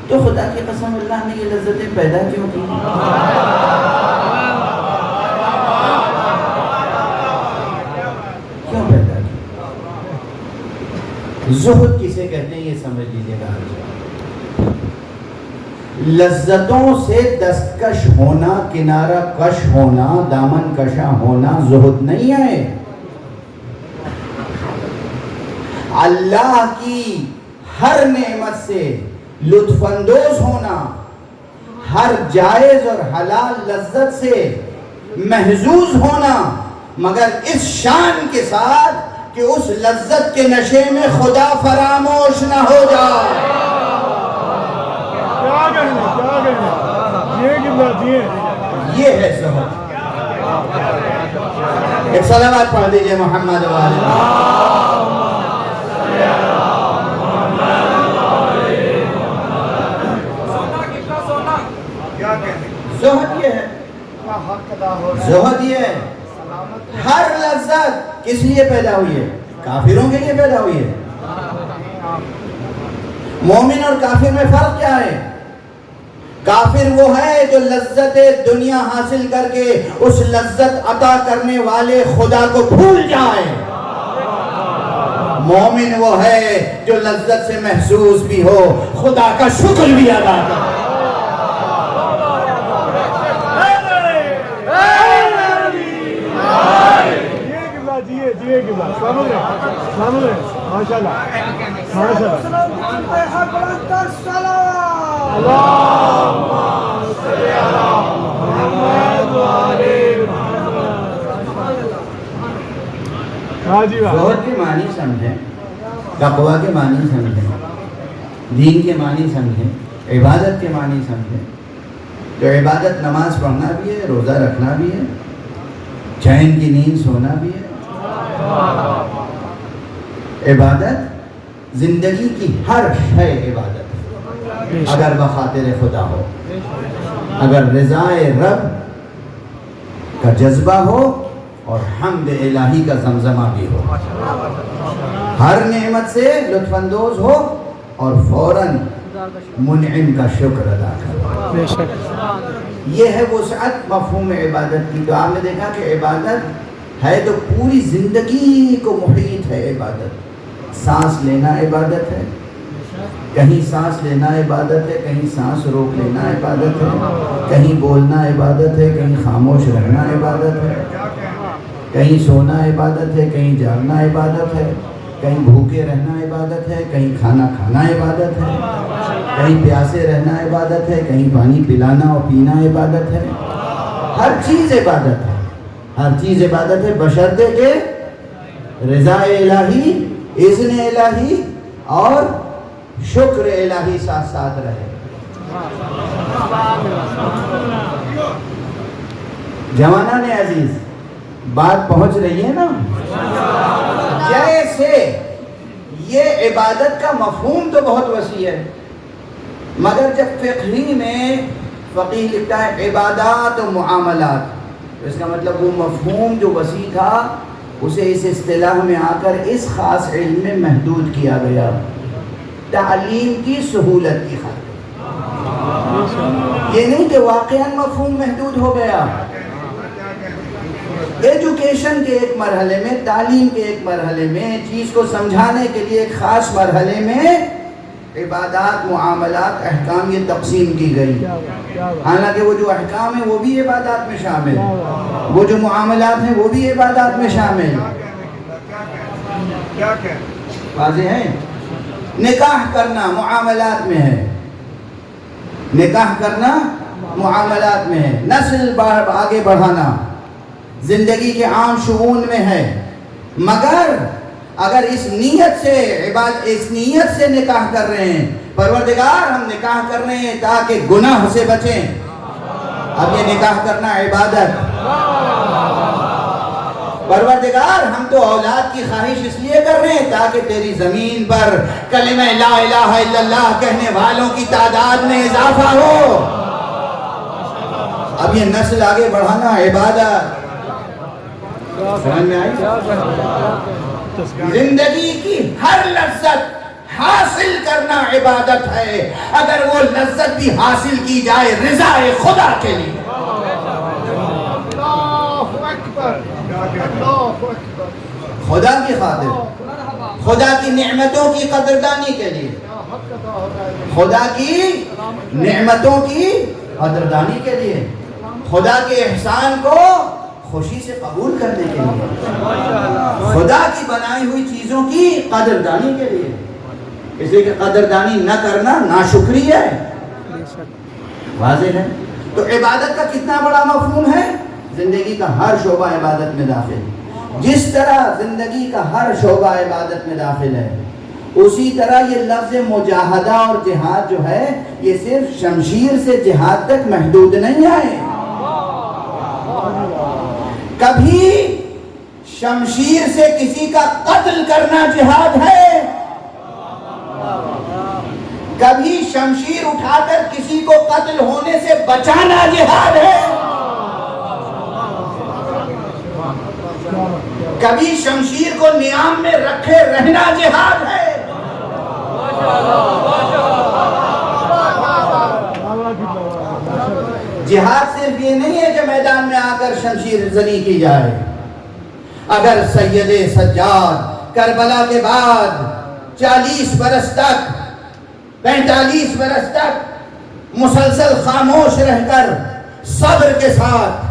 [SPEAKER 1] تو خدا کی قسم اللہ نے یہ لذتیں پیدا کیوں کی؟ کیوں پیدا کی؟ زہد کسے کہتے ہیں یہ سمجھ لیجیے گا۔ لذتوں سے دستکش ہونا، کنارہ کش ہونا، دامن کشاں ہونا زہد نہیں ہے۔ اللہ کی ہر نعمت سے لطف اندوز ہونا، ہر جائز اور حلال لذت سے محظوظ ہونا، مگر اس شان کے ساتھ کہ اس لذت کے نشے میں خدا فراموش نہ ہو جائے۔ یہ ہے زہد۔ ایک صلوات پڑھ دیجئے محمد زہد یہ ہے، زہد یہ ہے۔ ہر لذت کس لیے پیدا ہوئی ہے؟ کافروں کے لیے پیدا ہوئی ہے۔ مومن اور کافر میں فرق کیا ہے؟ کافر وہ ہے جو لذت دنیا حاصل کر کے اس لذت عطا کرنے والے خدا کو بھول جائے۔ مومن وہ ہے جو لذت سے محسوس بھی ہو، خدا کا شکر بھی ادا کرے۔ زہد کے معنی سمجھیں، تقویٰ کے معنی سمجھیں، دین کے معنی سمجھیں، عبادت کے معنی سمجھیں۔ جو عبادت نماز پڑھنا بھی ہے، روزہ رکھنا بھی ہے، چین کی نیند سونا بھی ہے۔ عبادت زندگی کی ہر شے عبادت ہے، اگر بخاطر خدا ہو، اگر رضائے رب کا جذبہ ہو اور حمد الہی کا زمزمہ بھی ہو، ہر نعمت سے لطف اندوز ہو اور فوراً منعم کا شکر ادا کرو۔ یہ ہے وسعت مفہوم عبادت کی۔ تو آپ نے دیکھا کہ عبادت ہے تو پوری زندگی کو محیط ہے۔ عبادت سانس لینا عبادت ہے، کہیں سانس لینا عبادت ہے، کہیں سانس روک لینا عبادت ہے، کہیں بولنا عبادت ہے، کہیں خاموش رہنا عبادت ہے، کہیں سونا عبادت ہے، کہیں جاگنا عبادت ہے، کہیں بھوکے رہنا عبادت ہے، کہیں کھانا کھانا عبادت ہے، کہیں پیاسے رہنا عبادت ہے، کہیں پانی پلانا اور پینا عبادت ہے۔ ہر چیز عبادت ہے، ہر چیز عبادت ہے، بشرطے کہ رضا الہی، اذن الہی اور شکر الہی ساتھ ساتھ رہے۔ جوانان عزیز، بات پہنچ رہی ہے نا؟ جیسے یہ عبادت کا مفہوم تو بہت وسیع ہے، مگر جب فقہی میں فقیہ لکھتا ہے عبادات و معاملات، اس کا مطلب وہ مفہوم جو وسیع تھا اسے اس اصطلاح میں آ کر اس خاص علم میں محدود کیا گیا، تعلیم کی سہولت کی خاطر۔ یہ نہیں کہ واقعاً مفہوم محدود ہو گیا، ایجوکیشن کے ایک مرحلے میں، تعلیم کے ایک مرحلے میں، چیز کو سمجھانے کے لیے ایک خاص مرحلے میں عبادات، معاملات، احکام یہ تقسیم کی گئی۔ حالانکہ وہ جو احکام ہیں وہ بھی عبادات میں شامل ہیں، وہ جو معاملات ہیں وہ بھی عبادات میں شامل ہیں۔ واضح ہے؟ نکاح کرنا معاملات میں ہے، نکاح کرنا معاملات میں ہے، نسل آگے بڑھانا زندگی کے عام شؤون میں ہے، مگر اگر اس نیت سے نکاح کر رہے ہیں، پروردگار ہم نکاح کر رہے ہیں تاکہ گناہ سے بچیں، اب یہ نکاح کرنا عبادت۔ پروردگار ہم تو اولاد کی خواہش اس لیے کر رہے ہیں تاکہ تیری زمین پر کلمہ لا الہ الا اللہ کہنے والوں کی تعداد میں اضافہ ہو، اب یہ نسل آگے بڑھانا عبادت۔ سمجھ میں آئی؟ زندگی کی ہر لذت حاصل کرنا عبادت ہے، اگر وہ لذت بھی حاصل کی جائے رضا خدا کے لیے۔ خدا کی خاطر، خدا کی نعمتوں کی قدردانی کے لیے، خدا کی نعمتوں کی قدردانی کے لیے، خدا کے احسان کو خوشی سے قبول کرنے کے لیے، خدا کی بنائی ہوئی چیزوں کی قدردانی کے لیے، اس لیے کہ قدردانی نہ کرنا ناشکری ہے۔ واضح ہے؟ تو عبادت کا کتنا بڑا مفہوم ہے، زندگی کا ہر شعبہ عبادت میں داخل ہے۔ جس طرح زندگی کا ہر شعبہ عبادت میں داخل ہے، اسی طرح یہ لفظ مجاہدہ اور جہاد جو ہے یہ صرف شمشیر سے جہاد تک محدود نہیں ہے۔ کبھی شمشیر سے کسی کا قتل کرنا جہاد ہے، کبھی شمشیر اٹھا کر کسی کو قتل ہونے سے بچانا جہاد ہے، کبھی شمشیر کو نیام میں رکھے رہنا جہاد ہے۔ جہاد صرف یہ نہیں ہے کہ میدان میں آ کر شمشیر زنی کی جائے۔ اگر سید سجاد کربلا کے بعد 40 برس تک 45 برس تک مسلسل خاموش رہ کر صبر کے ساتھ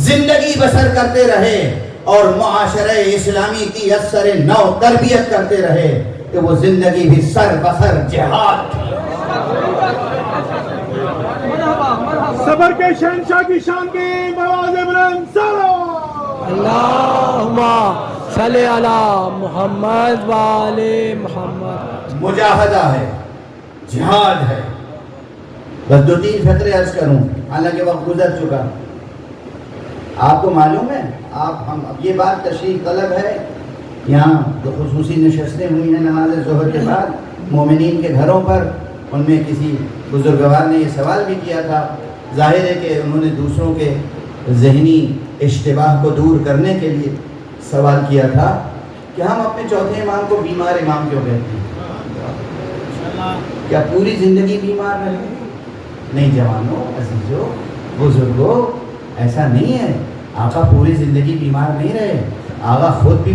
[SPEAKER 1] زندگی بسر کرتے رہے اور معاشرہ اسلامی کی اثر نو تربیت کرتے رہے کہ وہ زندگی بھی سر بسر جہاد تھی۔
[SPEAKER 3] صبر کے شہنشاہ کی شان کی آواز بلند سلو اللہم صلی علی محمد وآل محمد۔
[SPEAKER 1] مجاہدہ ہے، جہاد ہے۔ بس 2-3 فقرے عرض کروں، حالانکہ وقت گزر چکا۔ آپ کو معلوم ہے، ہم اب یہ بات تشریف طلب ہے، یہاں جو خصوصی نشستیں ہوئی ہیں نماز ظہر کے بعد مومنین کے گھروں پر، ان میں کسی بزرگوار نے یہ سوال بھی کیا تھا، ظاہر ہے کہ انہوں نے دوسروں کے ذہنی اشتباہ کو دور کرنے کے لیے سوال کیا تھا کہ ہم اپنے چوتھے امام کو بیمار امام کیوں کہتے ہیں؟ کیا پوری زندگی بیمار رہے؟ نہیں جوانوں، عزیزوں، بزرگوں، ایسا نہیں ہے۔ آقا پوری زندگی بیمار نہیں رہے، آقا خود بھی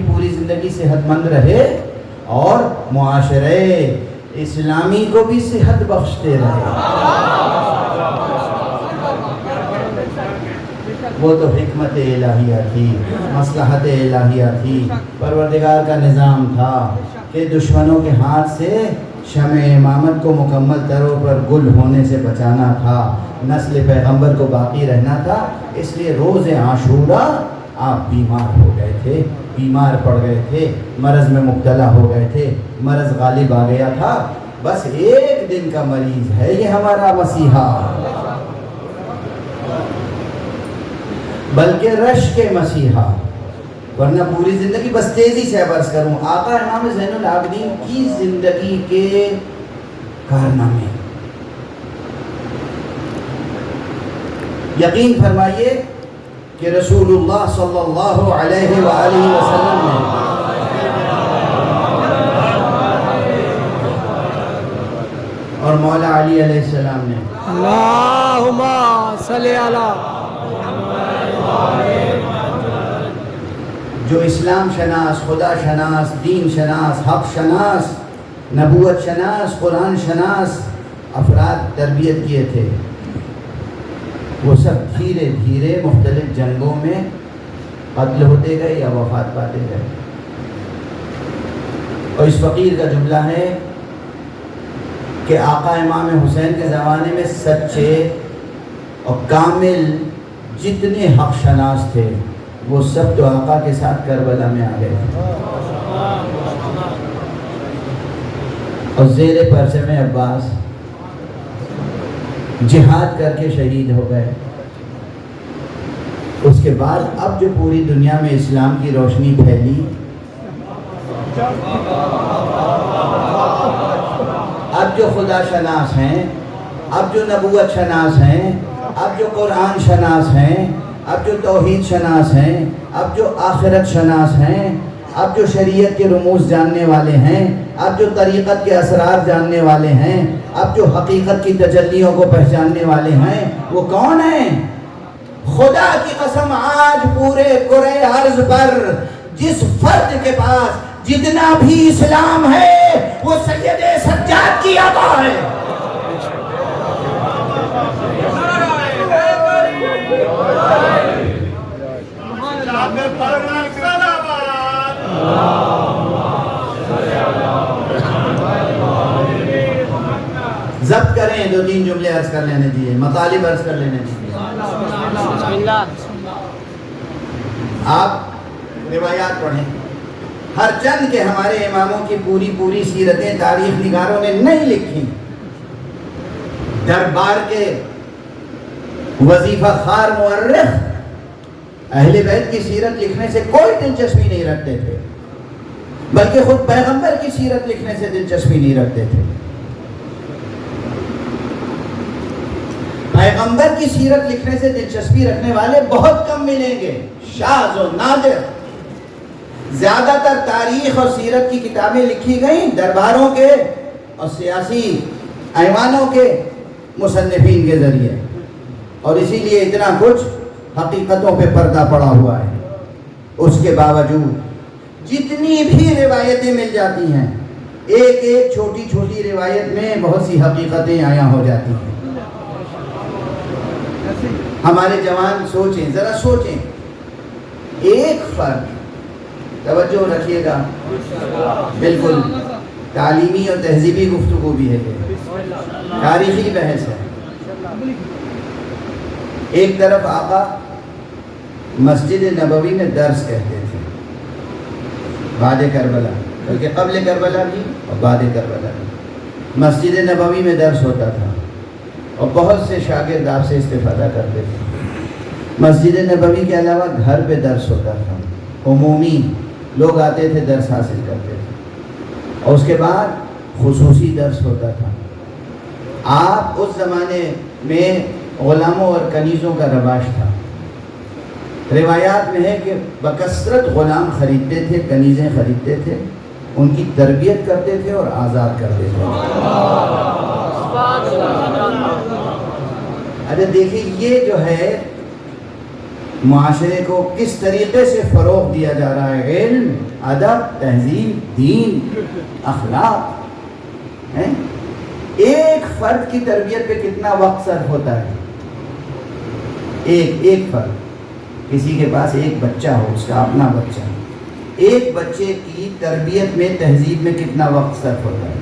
[SPEAKER 1] پوری زندگی صحت مند رہے اور معاشرے اسلامی کو بھی صحت بخشتے رہے۔ وہ تو حکمت الہیہ تھی، مصلحت الہیہ تھی، پروردگار کا نظام تھا کہ دشمنوں کے ہاتھ سے شمع امامت کو مکمل طور پر گل ہونے سے بچانا تھا، نسل پیغمبر کو باقی رہنا تھا۔ اس لیے روز عاشورہ آپ بیمار ہو گئے تھے، بیمار پڑ گئے تھے، مرض میں مبتلا ہو گئے تھے، مرض غالب آ گیا تھا۔ بس ایک دن کا مریض ہے یہ ہمارا مسیحا، بلکہ رش کے مسیحا، ورنہ پوری زندگی بس تیزی سے عرض کروں آقا امام زین العابدین کی زندگی کے کارنامے۔ یقین فرمائیے کہ رسول اللہ صلی اللہ علیہ وآلہ وسلم نے اور مولا علی علیہ السلام نے
[SPEAKER 3] اللہم صلی علی
[SPEAKER 1] جو اسلام شناس، خدا شناس، دین شناس، حق شناس، نبوت شناس، قرآن شناس افراد تربیت کیے تھے، وہ سب دھیرے دھیرے مختلف جنگوں میں قتل ہوتے گئے یا وفات پاتے گئے۔ اور اس فقیر کا جملہ ہے کہ آقا امام حسین کے زمانے میں سچے اور کامل جتنے حق شناس تھے وہ سب تو آقا کے ساتھ کربلا میں آ گئے اور زیر پرچم عباس جہاد کر کے شہید ہو گئے۔ اس کے بعد اب جو پوری دنیا میں اسلام کی روشنی پھیلی، اب جو خدا شناس ہیں، اب جو نبوت شناس ہیں، اب جو قرآن شناس ہیں، اب جو توحید شناس ہیں، اب جو آخرت شناس ہیں، اب جو شریعت کے رموز جاننے والے ہیں، اب جو طریقت کے اسرار جاننے والے ہیں، اب جو حقیقت کی تجلیوں کو پہچاننے والے ہیں، وہ کون ہیں؟ خدا کی قسم آج پورے کرۂ ارض پر جس فرد کے پاس جتنا بھی اسلام ہے وہ سید سجاد کی عطا ہے۔ ضبط کریں، دو تین جملے عرض کر لینے دیئے، مطالب عرض کر لینے دیئے۔ آپ روایات پڑھیں، ہر چند کے ہمارے اماموں کی پوری سیرتیں تاریخ نگاروں نے نہیں لکھی، دربار کے وظیفہ خار مورخ اہل بیت کی سیرت لکھنے سے کوئی دلچسپی نہیں رکھتے تھے، بلکہ خود پیغمبر کی سیرت لکھنے سے دلچسپی نہیں رکھتے تھے۔ پیغمبر کی سیرت لکھنے سے دلچسپی رکھنے والے بہت کم ملیں گے، شاذ و نادر۔ زیادہ تر تاریخ اور سیرت کی کتابیں لکھی گئیں درباروں کے اور سیاسی ایوانوں کے مصنفین کے ذریعے، اور اسی لیے اتنا کچھ حقیقتوں پہ پردہ پڑا ہوا ہے۔ اس کے باوجود جتنی بھی روایتیں مل جاتی ہیں، ایک ایک چھوٹی چھوٹی روایت میں بہت سی حقیقتیں عیاں ہو جاتی ہیں۔ ہمارے جوان سوچیں، ذرا سوچیں، ایک فرد، توجہ رکھیے گا، بالکل تعلیمی اور تہذیبی گفتگو بھی ہے، تاریخی بحث ہے۔ ایک طرف آقا مسجد نبوی میں درس کہتے تھے، بعد کربلا، بلکہ قبل کربلا بھی اور بعد کربلا بھی مسجد نبوی میں درس ہوتا تھا، اور بہت سے شاگرد آپ سے استفادہ کرتے تھے۔ مسجد نبوی کے علاوہ گھر پہ درس ہوتا تھا، عمومی لوگ آتے تھے، درس حاصل کرتے تھے، اور اس کے بعد خصوصی درس ہوتا تھا۔ آپ اس زمانے میں غلاموں اور کنیزوں کا رواج تھا۔ روایات میں ہے کہ بکثرت غلام خریدتے تھے، کنیزیں خریدتے تھے، ان کی تربیت کرتے تھے اور آزاد کرتے تھے۔ اچھا دیکھیں، یہ جو ہے معاشرے کو کس طریقے سے فروغ دیا جا رہا ہے، علم، ادب، تہذیب، دین، اخلاق ہیں؟ ایک فرد کی تربیت پہ کتنا وقت صرف ہوتا ہے؟ ایک فرد، کسی کے پاس ایک بچہ ہو، اس کا اپنا بچہ، ایک بچے کی تربیت میں، تہذیب میں کتنا وقت صرف ہوتا ہے؟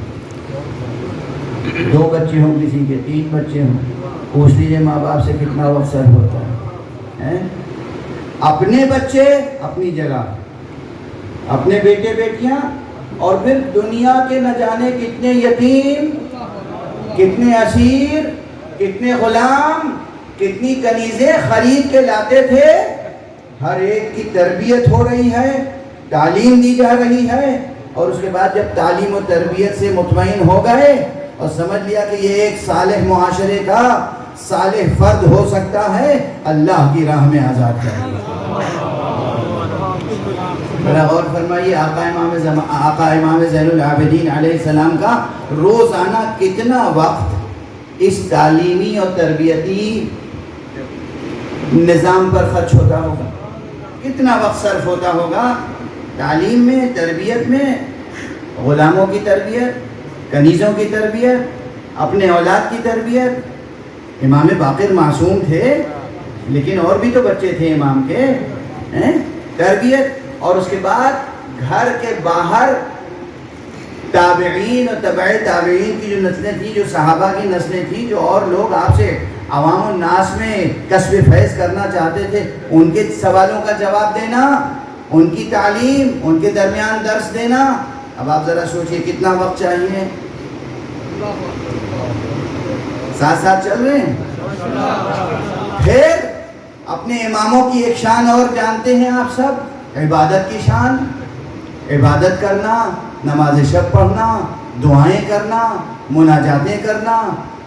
[SPEAKER 1] 2 بچے ہوں کسی کے، 3 بچے ہوں، پوچھ لیجیے ماں باپ سے کتنا وقت صرف ہوتا ہے؟ اپنے بچے اپنی جگہ، اپنے بیٹے بیٹیاں، اور پھر دنیا کے نہ جانے کتنے یتیم، کتنے اسیر، کتنے غلام، کتنی کنیزیں خرید کے لاتے تھے۔ ہر ایک کی تربیت ہو رہی ہے، تعلیم دی جا رہی ہے، اور اس کے بعد جب تعلیم و تربیت سے مطمئن ہو گئے اور سمجھ لیا کہ یہ ایک صالح معاشرے کا صالح فرد ہو سکتا ہے، اللہ کی راہ میں آزاد کر دیا۔ ذرا غور فرمائیے، آقا امام زین العابدین علیہ السلام کا روزانہ کتنا وقت اس تعلیمی اور تربیتی نظام پر خرچ ہوتا ہوگا، کتنا وقت صرف ہوتا ہوگا تعلیم میں، تربیت میں، غلاموں کی تربیت، کنیزوں کی تربیت، اپنے اولاد کی تربیت۔ امام باقر معصوم تھے، لیکن اور بھی تو بچے تھے امام کے، تربیت، اور اس کے بعد گھر کے باہر تابعین اور تبع تابعین کی جو نسلیں تھیں، جو صحابہ کی نسلیں تھیں، جو اور لوگ آپ سے عوام الناس میں کسب فیض کرنا چاہتے تھے، ان کے سوالوں کا جواب دینا، ان کی تعلیم، ان کے درمیان درس دینا۔ اب آپ ذرا سوچئے کتنا وقت چاہیے؟ ساتھ ساتھ چل رہے ہیں؟ پھر اپنے اماموں کی ایک شان اور جانتے ہیں آپ سب، عبادت کی شان، عبادت کرنا، نماز شب پڑھنا، دعائیں کرنا، مناجاتیں کرنا،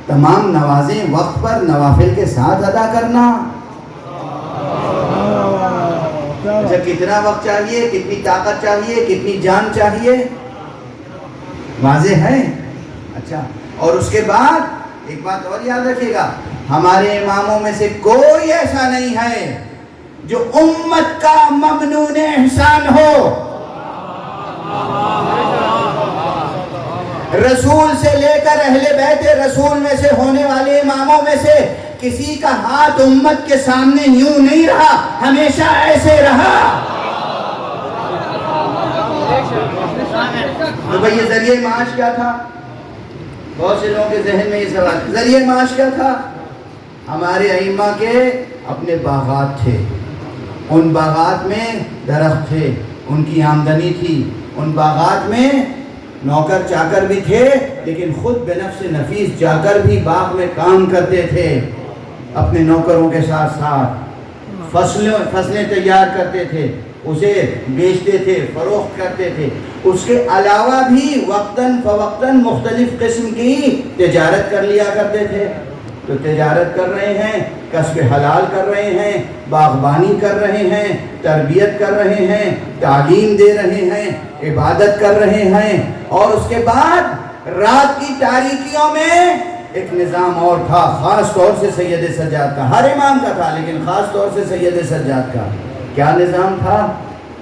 [SPEAKER 1] تمام نمازیں وقت پر نوافل کے ساتھ ادا کرنا۔ اچھا کتنا وقت چاہیے، کتنی طاقت چاہیے، کتنی جان چاہیے؟ واضح ہے؟ اچھا، اور اس کے بعد ایک بات اور یاد رکھیے گا، ہمارے اماموں میں سے کوئی ایسا نہیں ہے جو امت کا ممنون احسان ہو۔ رسول سے لے کر اہل بیت رسول میں سے ہونے والے اماموں میں سے کسی کا ہاتھ امت کے سامنے یوں نہیں رہا، ہمیشہ ایسے رہا۔ تو بھئی یہ ذریعہ معاش کیا تھا؟ بہت سے لوگوں کے ذہن میں یہ سوال، ذریعہ معاش کیا تھا؟ ہمارے ائمہ کے اپنے باغات تھے، ان باغات میں درخت تھے، ان کی آمدنی تھی، ان باغات میں نوکر چاکر بھی تھے، لیکن خود بنفس نفیس جا کر بھی باغ میں کام کرتے تھے، اپنے نوکروں کے ساتھ ساتھ فصلیں تیار کرتے تھے، اسے بیچتے تھے، فروخت کرتے تھے۔ اس کے علاوہ بھی وقتاً فوقتاً مختلف قسم کی تجارت کر لیا کرتے تھے۔ تو تجارت کر رہے ہیں، کسب حلال کر رہے ہیں، باغبانی کر رہے ہیں، تربیت کر رہے ہیں، تعلیم دے رہے ہیں، عبادت کر رہے ہیں، اور اس کے بعد رات کی تاریکیوں میں ایک نظام اور تھا، خاص طور سے سید سجاد کا، ہر امام کا تھا لیکن خاص طور سے سید سجاد کا۔ کیا نظام تھا؟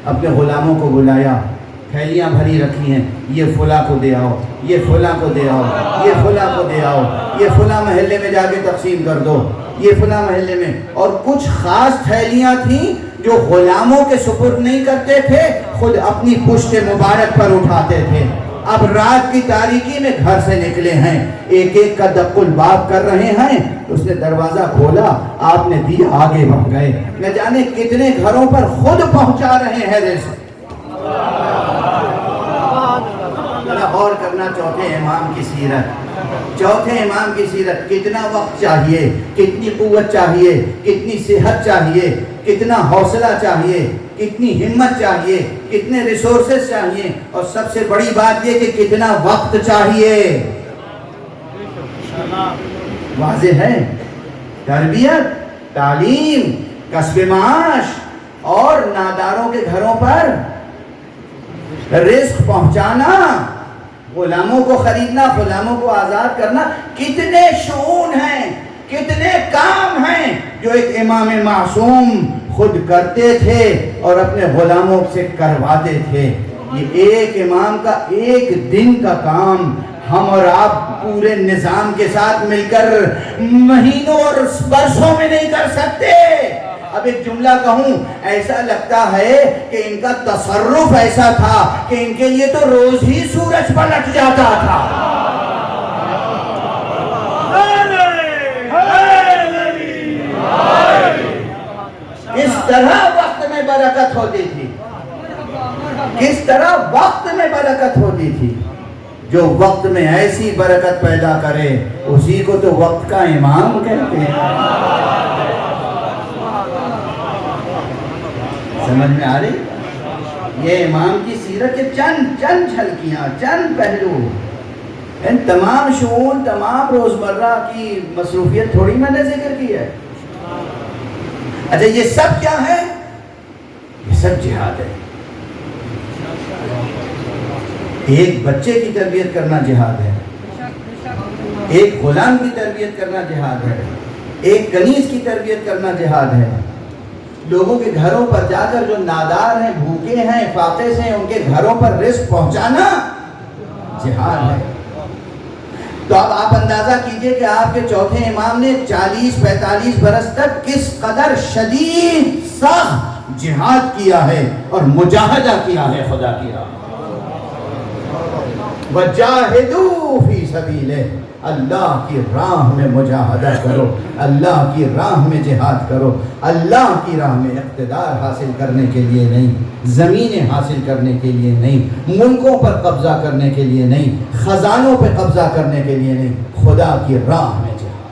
[SPEAKER 1] اپنے غلاموں کو بلایا، تھیلیاں بھری رکھی ہیں، یہ فلاں کو دے آؤ، یہ فلاں کو دے آؤ، یہ فلاں کو دے آؤ، یہ فلاں محلے میں جا کے تقسیم کر دو، یہ فلاں محلے میں۔ اور کچھ خاص تھیلیاں تھیں جو غلاموں کے سپرد نہیں کرتے تھے، خود اپنی پشت مبارک پر اٹھاتے تھے۔ اب رات کی تاریکی میں گھر سے نکلے ہیں، ایک ایک کا دق الباب کر رہے ہیں، اس نے دروازہ کھولا، آپ نے دی، آگے بڑھ گئے، نہ جانے کتنے گھروں پر خود پہنچا رہے ہیں رزق۔ غور کرنا چوتھے امام کی سیرت، چوتھے امام کی سیرت، کتنا وقت چاہیے، کتنی قوت چاہیے، کتنی صحت چاہیے، کتنا حوصلہ چاہیے، کتنی ہمت چاہیے، کتنے ریسورسز چاہیے، اور سب سے بڑی بات یہ کہ کتنا وقت چاہیے۔ واضح ہے؟ تربیت، تعلیم، کسب معاش، اور ناداروں کے گھروں پر رزق پہنچانا، غلاموں کو خریدنا، غلاموں کو آزاد کرنا، کتنے شؤون ہیں، کتنے کام ہیں جو ایک امام معصوم خود کرتے تھے اور اپنے غلاموں سے کرواتے تھے. یہ ایک امام کا ایک دن کا کام ہم اور آپ پورے نظام کے ساتھ مل کر مہینوں اور برسوں میں نہیں کر سکتے. اب ایک جملہ کہوں، ایسا لگتا ہے کہ ان کا تصرف ایسا تھا کہ ان کے لیے تو روز ہی سورج پلٹ جاتا تھا. کس طرح وقت میں برکت ہوتی تھی، کس طرح وقت میں برکت ہوتی تھی. جو وقت میں ایسی برکت پیدا کرے اسی کو تو وقت کا امام کہتے ہیں. سمجھ میں آ رہی؟ یہ امام کی سیرت کے چند جھلکیاں، چند پہلو. ان تمام شؤون، تمام روزمرہ کی مصروفیت تھوڑی میں نے ذکر کی ہے. اچھا یہ سب کیا ہے؟ یہ سب جہاد ہے. ایک بچے کی تربیت کرنا جہاد ہے، ایک غلام کی تربیت کرنا جہاد ہے، ایک کنیز کی تربیت کرنا جہاد ہے. لوگوں کے گھروں پر جا کر جو نادار ہیں، بھوکے ہیں، فاقے سے ان کے گھروں پر رزق پہنچانا جہاد ہے. تو اب آپ اندازہ کیجئے کہ آپ کے چوتھے امام نے 40-45 برس تک کس قدر شدید سخت جہاد کیا ہے اور مجاہدہ کیا ہے خدا کی راہ. وَجَاهِدُوا فِي سَبِيلِهِ، اللہ کی راہ میں مجاہدہ کرو، اللہ کی راہ میں جہاد کرو. اللہ کی راہ میں اقتدار حاصل کرنے کے لیے نہیں، زمینیں حاصل کرنے کے لیے نہیں، ملکوں پر قبضہ کرنے کے لیے نہیں، خزانوں پہ قبضہ کرنے کے لیے نہیں، خدا کی راہ میں جہاد.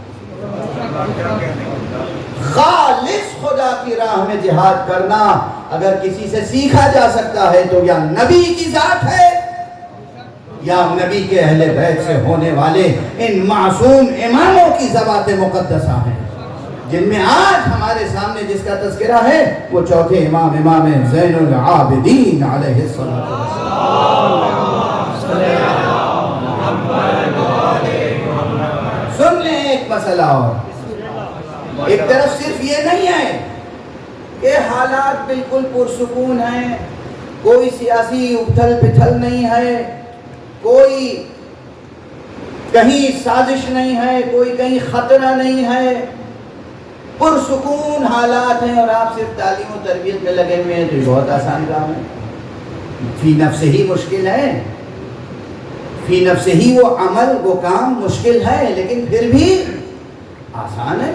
[SPEAKER 1] خالص خدا کی راہ میں جہاد کرنا اگر کسی سے سیکھا جا سکتا ہے تو یا نبی کی ذات ہے یا نبی کے اہل بیت سے ہونے والے ان معصوم اماموں کی ذوات مقدسہ ہیں، جن میں آج ہمارے سامنے جس کا تذکرہ ہے وہ چوتھے امام، امام زین العابدین علیہ الصلوۃ والسلام. سن لیں ایک مسئلہ اور، ایک طرف صرف یہ نہیں ہے کہ حالات بالکل پرسکون ہیں، کوئی سیاسی ابتھل پتھل نہیں ہے، کوئی کہیں سازش نہیں ہے، کوئی کہیں خطرہ نہیں ہے، پرسکون حالات ہیں اور آپ صرف تعلیم و تربیت میں لگے ہوئے ہیں تو یہ بہت آسان کام ہے. فی نفس ہی مشکل ہے، فی نفس ہی وہ عمل، وہ کام مشکل ہے، لیکن پھر بھی آسان ہے،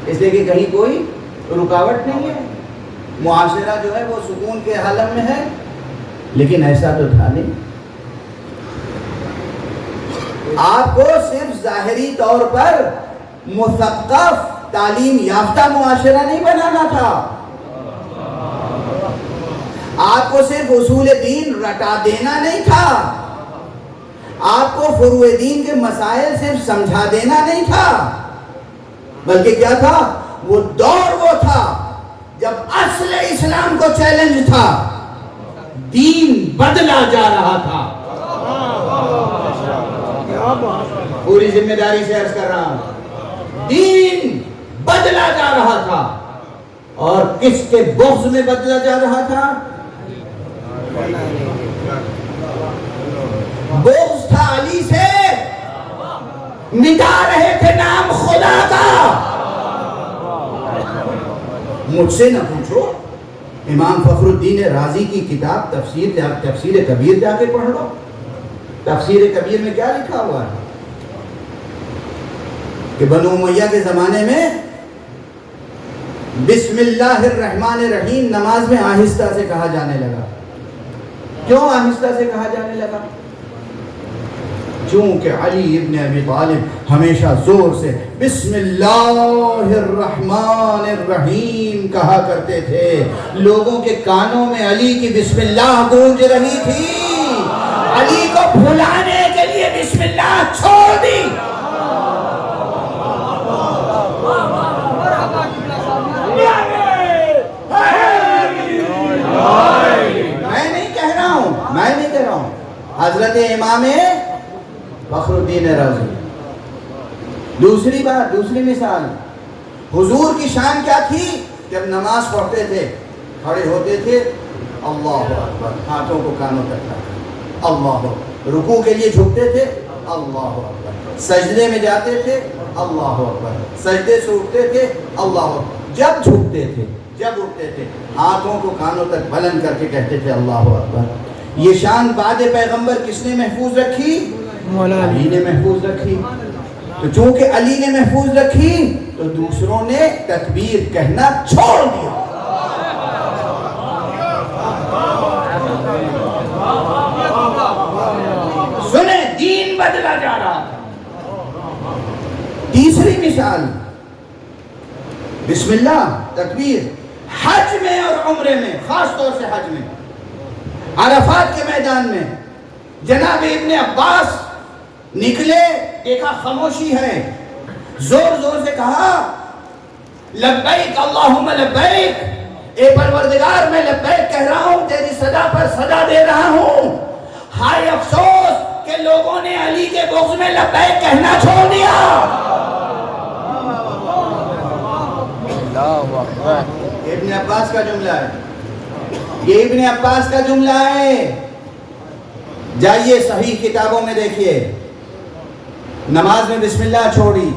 [SPEAKER 1] اس لیے کہ کہیں کوئی رکاوٹ نہیں ہے. معاشرہ جو ہے وہ سکون کے عالم میں ہے. لیکن ایسا تو تھا نہیں. آپ کو صرف ظاہری طور پر مثقف، تعلیم یافتہ معاشرہ نہیں بنانا تھا. آپ کو صرف اصول دین رٹا دینا نہیں تھا. آپ کو فروع دین کے مسائل صرف سمجھا دینا نہیں تھا، بلکہ کیا تھا؟ وہ دور وہ تھا جب اصل اسلام کو چیلنج تھا، دین بدلا جا رہا تھا. پوری ذمہ داری سے عرض کر رہا ہوں، دین بدلا جا رہا تھا. اور کس کے بغض میں بدلا جا رہا تھا؟ بغض تھا علی سے، مٹا رہے تھے نام خدا کا. مجھ سے نہ پوچھو، امام فخر الدین رازی کی کتاب تفسیر کبیر جا کے پڑھ لو. تفسیر کبیر میں کیا لکھا ہوا ہے کہ بنو امیہ کے زمانے میں بسم اللہ الرحمن الرحیم نماز میں آہستہ سے کہا جانے لگا. کیوں آہستہ سے کہا جانے لگا؟ چونکہ علی ابن ابی طالب ہمیشہ زور سے بسم اللہ الرحمن الرحیم کہا کرتے تھے. لوگوں کے کانوں میں علی کی بسم اللہ گونج رہی تھی. علی کو بھلانے کے لیے بسم اللہ چھوڑ دی. میں نہیں کہہ رہا ہوں، حضرت امام فخر الدین رازی. دوسری بات، دوسری مثال، حضور کی شان کیا تھی جب نماز پڑھتے تھے کھڑے ہوتے تھے اللہ اکبر، ہاتھوں کو کانوں تک رکھا، اللہ اکبر، رکوع کے لیے جھکتے تھے اللہ اکبر، سجدے میں جاتے تھے اللہ اکبر، سجدے سے اٹھتے تھے اللہ اکبر، جب جھکتے تھے جب اٹھتے تھے ہاتھوں کو کانوں تک بلند کر کے کہتے تھے اللہ اکبر۔ یہ شان بعد پیغمبر کس نے محفوظ رکھی؟ علی نے محفوظ رکھی۔ تو چونکہ علی نے محفوظ رکھی تو دوسروں نے تکبیر کہنا چھوڑ دیا۔ سنیں، دین بدلا جا رہا تھا۔ تیسری مثال، بسم اللہ تکبیر، حج میں اور عمرے میں، خاص طور سے حج میں، عرفات کے میدان میں جناب ابن عباس نکلے، دیکھا خاموشی ہے، زور زور سے کہا لبیک اللہم لبیک، اے پروردگار میں لبیک کہہ رہا ہوں، تیری صدا پر صدا دے رہا ہوں۔ ہائے افسوس کہ لوگوں نے علی کے بغض میں لبیک کہنا چھوڑ دیا۔ ابن عباس کا جملہ ہے، یہ ابن عباس کا جملہ ہے، جائیے صحیح کتابوں میں دیکھیے، نماز میں بسم اللہ چھوڑی،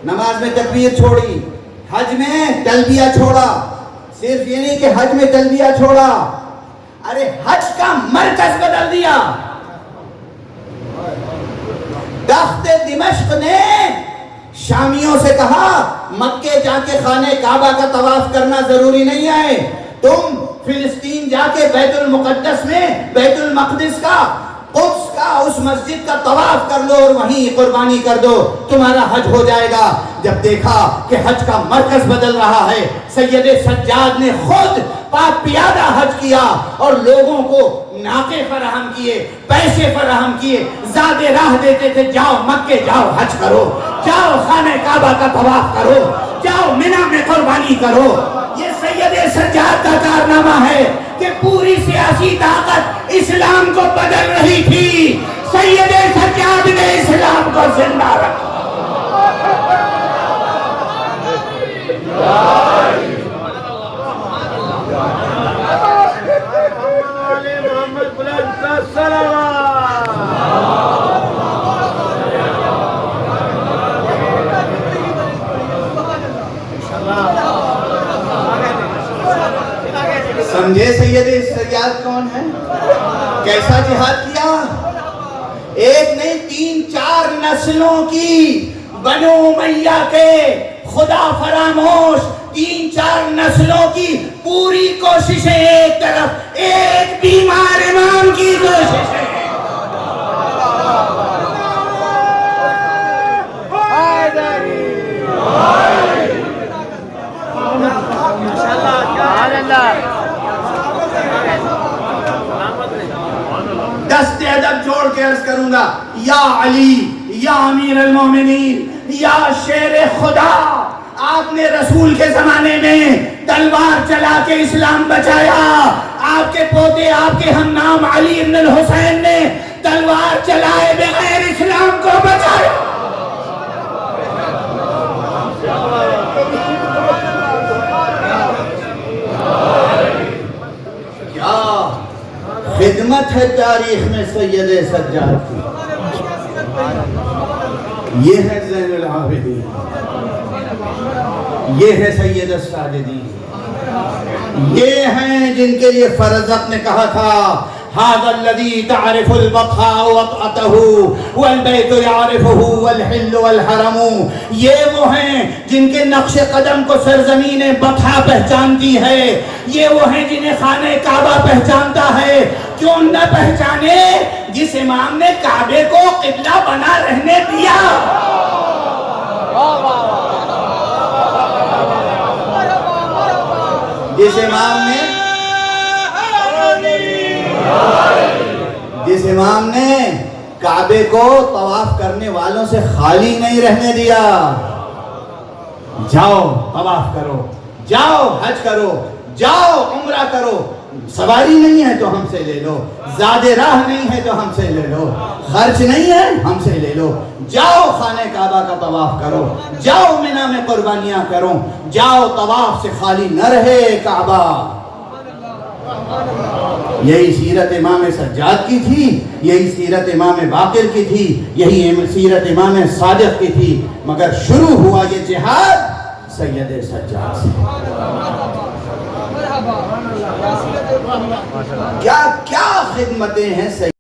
[SPEAKER 1] نماز میں تکبیر چھوڑی، حج میں تلبیہ چھوڑا، صرف یہ نہیں کہ حج میں تلبیہ چھوڑا، ارے حج کا مرکز بدل دیا۔ تخت دمشق نے شامیوں سے کہا مکے جا کے خانہ کعبہ کا طواف کرنا ضروری نہیں ہے، تم فلسطین جا کے بیت المقدس میں، بیت المقدس کا، قدس کا، اس مسجد کا طواف کر لو اور وہیں قربانی کر دو، تمہارا حج ہو جائے گا۔ جب دیکھا کہ حج کا مرکز بدل رہا ہے، سید سجاد نے خود پاک پیادہ حج کیا اور لوگوں کو ناقے فراہم کیے، پیسے فراہم کیے، زیادہ راہ دیتے تھے، جاؤ مکے جاؤ حج کرو، جاؤ خانہ کعبہ کا طواف کرو، جاؤ منی میں قربانی کرو۔ یہ سید سجاد کا کارنامہ ہے کہ پوری سیاسی طاقت اسلام کو بدل رہی تھی، سید سجاد نے اسلام کو زندہ رکھا۔ سمجھے سید سجاد کون ہے، کیسا جہاد کیا؟ ایک نہیں 3-4 نسلوں کی، بنو امیہ کے خدا فراموش 3-4 نسلوں کی پوری کوششیں ایک طرف، ایک بیمار امام کی کوششیں۔ دست ادب جوڑ کے عرض کروں گا، یا علی، یا امیر المومنین، یا شیر خدا، آپ نے رسول کے زمانے میں تلوار چلا کے اسلام بچایا، آپ کے پوتے، آپ کے ہم نام علی ابن الحسین نے تلوار چلائے بغیر اسلام کو بچایا۔ کیا خدمت ہے تاریخ میں سید سجاد کی، یہ ہے زین العابدین، یہ ہے سید الساجدین، یہ ہیں جن کے لیے فرزدق نے کہا تھا هذا الذي تعرف البطحاء وطأته والبيت يعرفه والحل والحرم، یہ وہ ہیں جن کے نقش قدم کو سرزمین بطحا پہچانتی ہے، یہ وہ ہیں جنہیں خانہ کعبہ پہچانتا ہے۔ کیوں نہ پہچانے جس امام نے کعبے کو قبلہ بنا رہنے دیا؟ جس امام نے کعبے کو طواف کرنے والوں سے خالی نہیں رہنے دیا۔ جاؤ طواف کرو، جاؤ حج کرو، جاؤ عمرہ کرو،
[SPEAKER 4] سواری نہیں ہے تو ہم سے لے لو، زیادہ راہ نہیں ہے تو ہم سے لے لو، خرچ نہیں ہے ہم سے لے لو، جاؤ خانہ کعبہ کا طواف کرو، جاؤ منی میں قربانیاں کرو، جاؤ طواف سے خالی نہ رہے کعبہ۔ یہی سیرت امام سجاد کی تھی، یہی سیرت امام باقر کی تھی، یہی سیرت امام صادق کی تھی، مگر شروع ہوا یہ جہاد سید سجاد سے۔ کیا کیا خدمتیں ہیں سید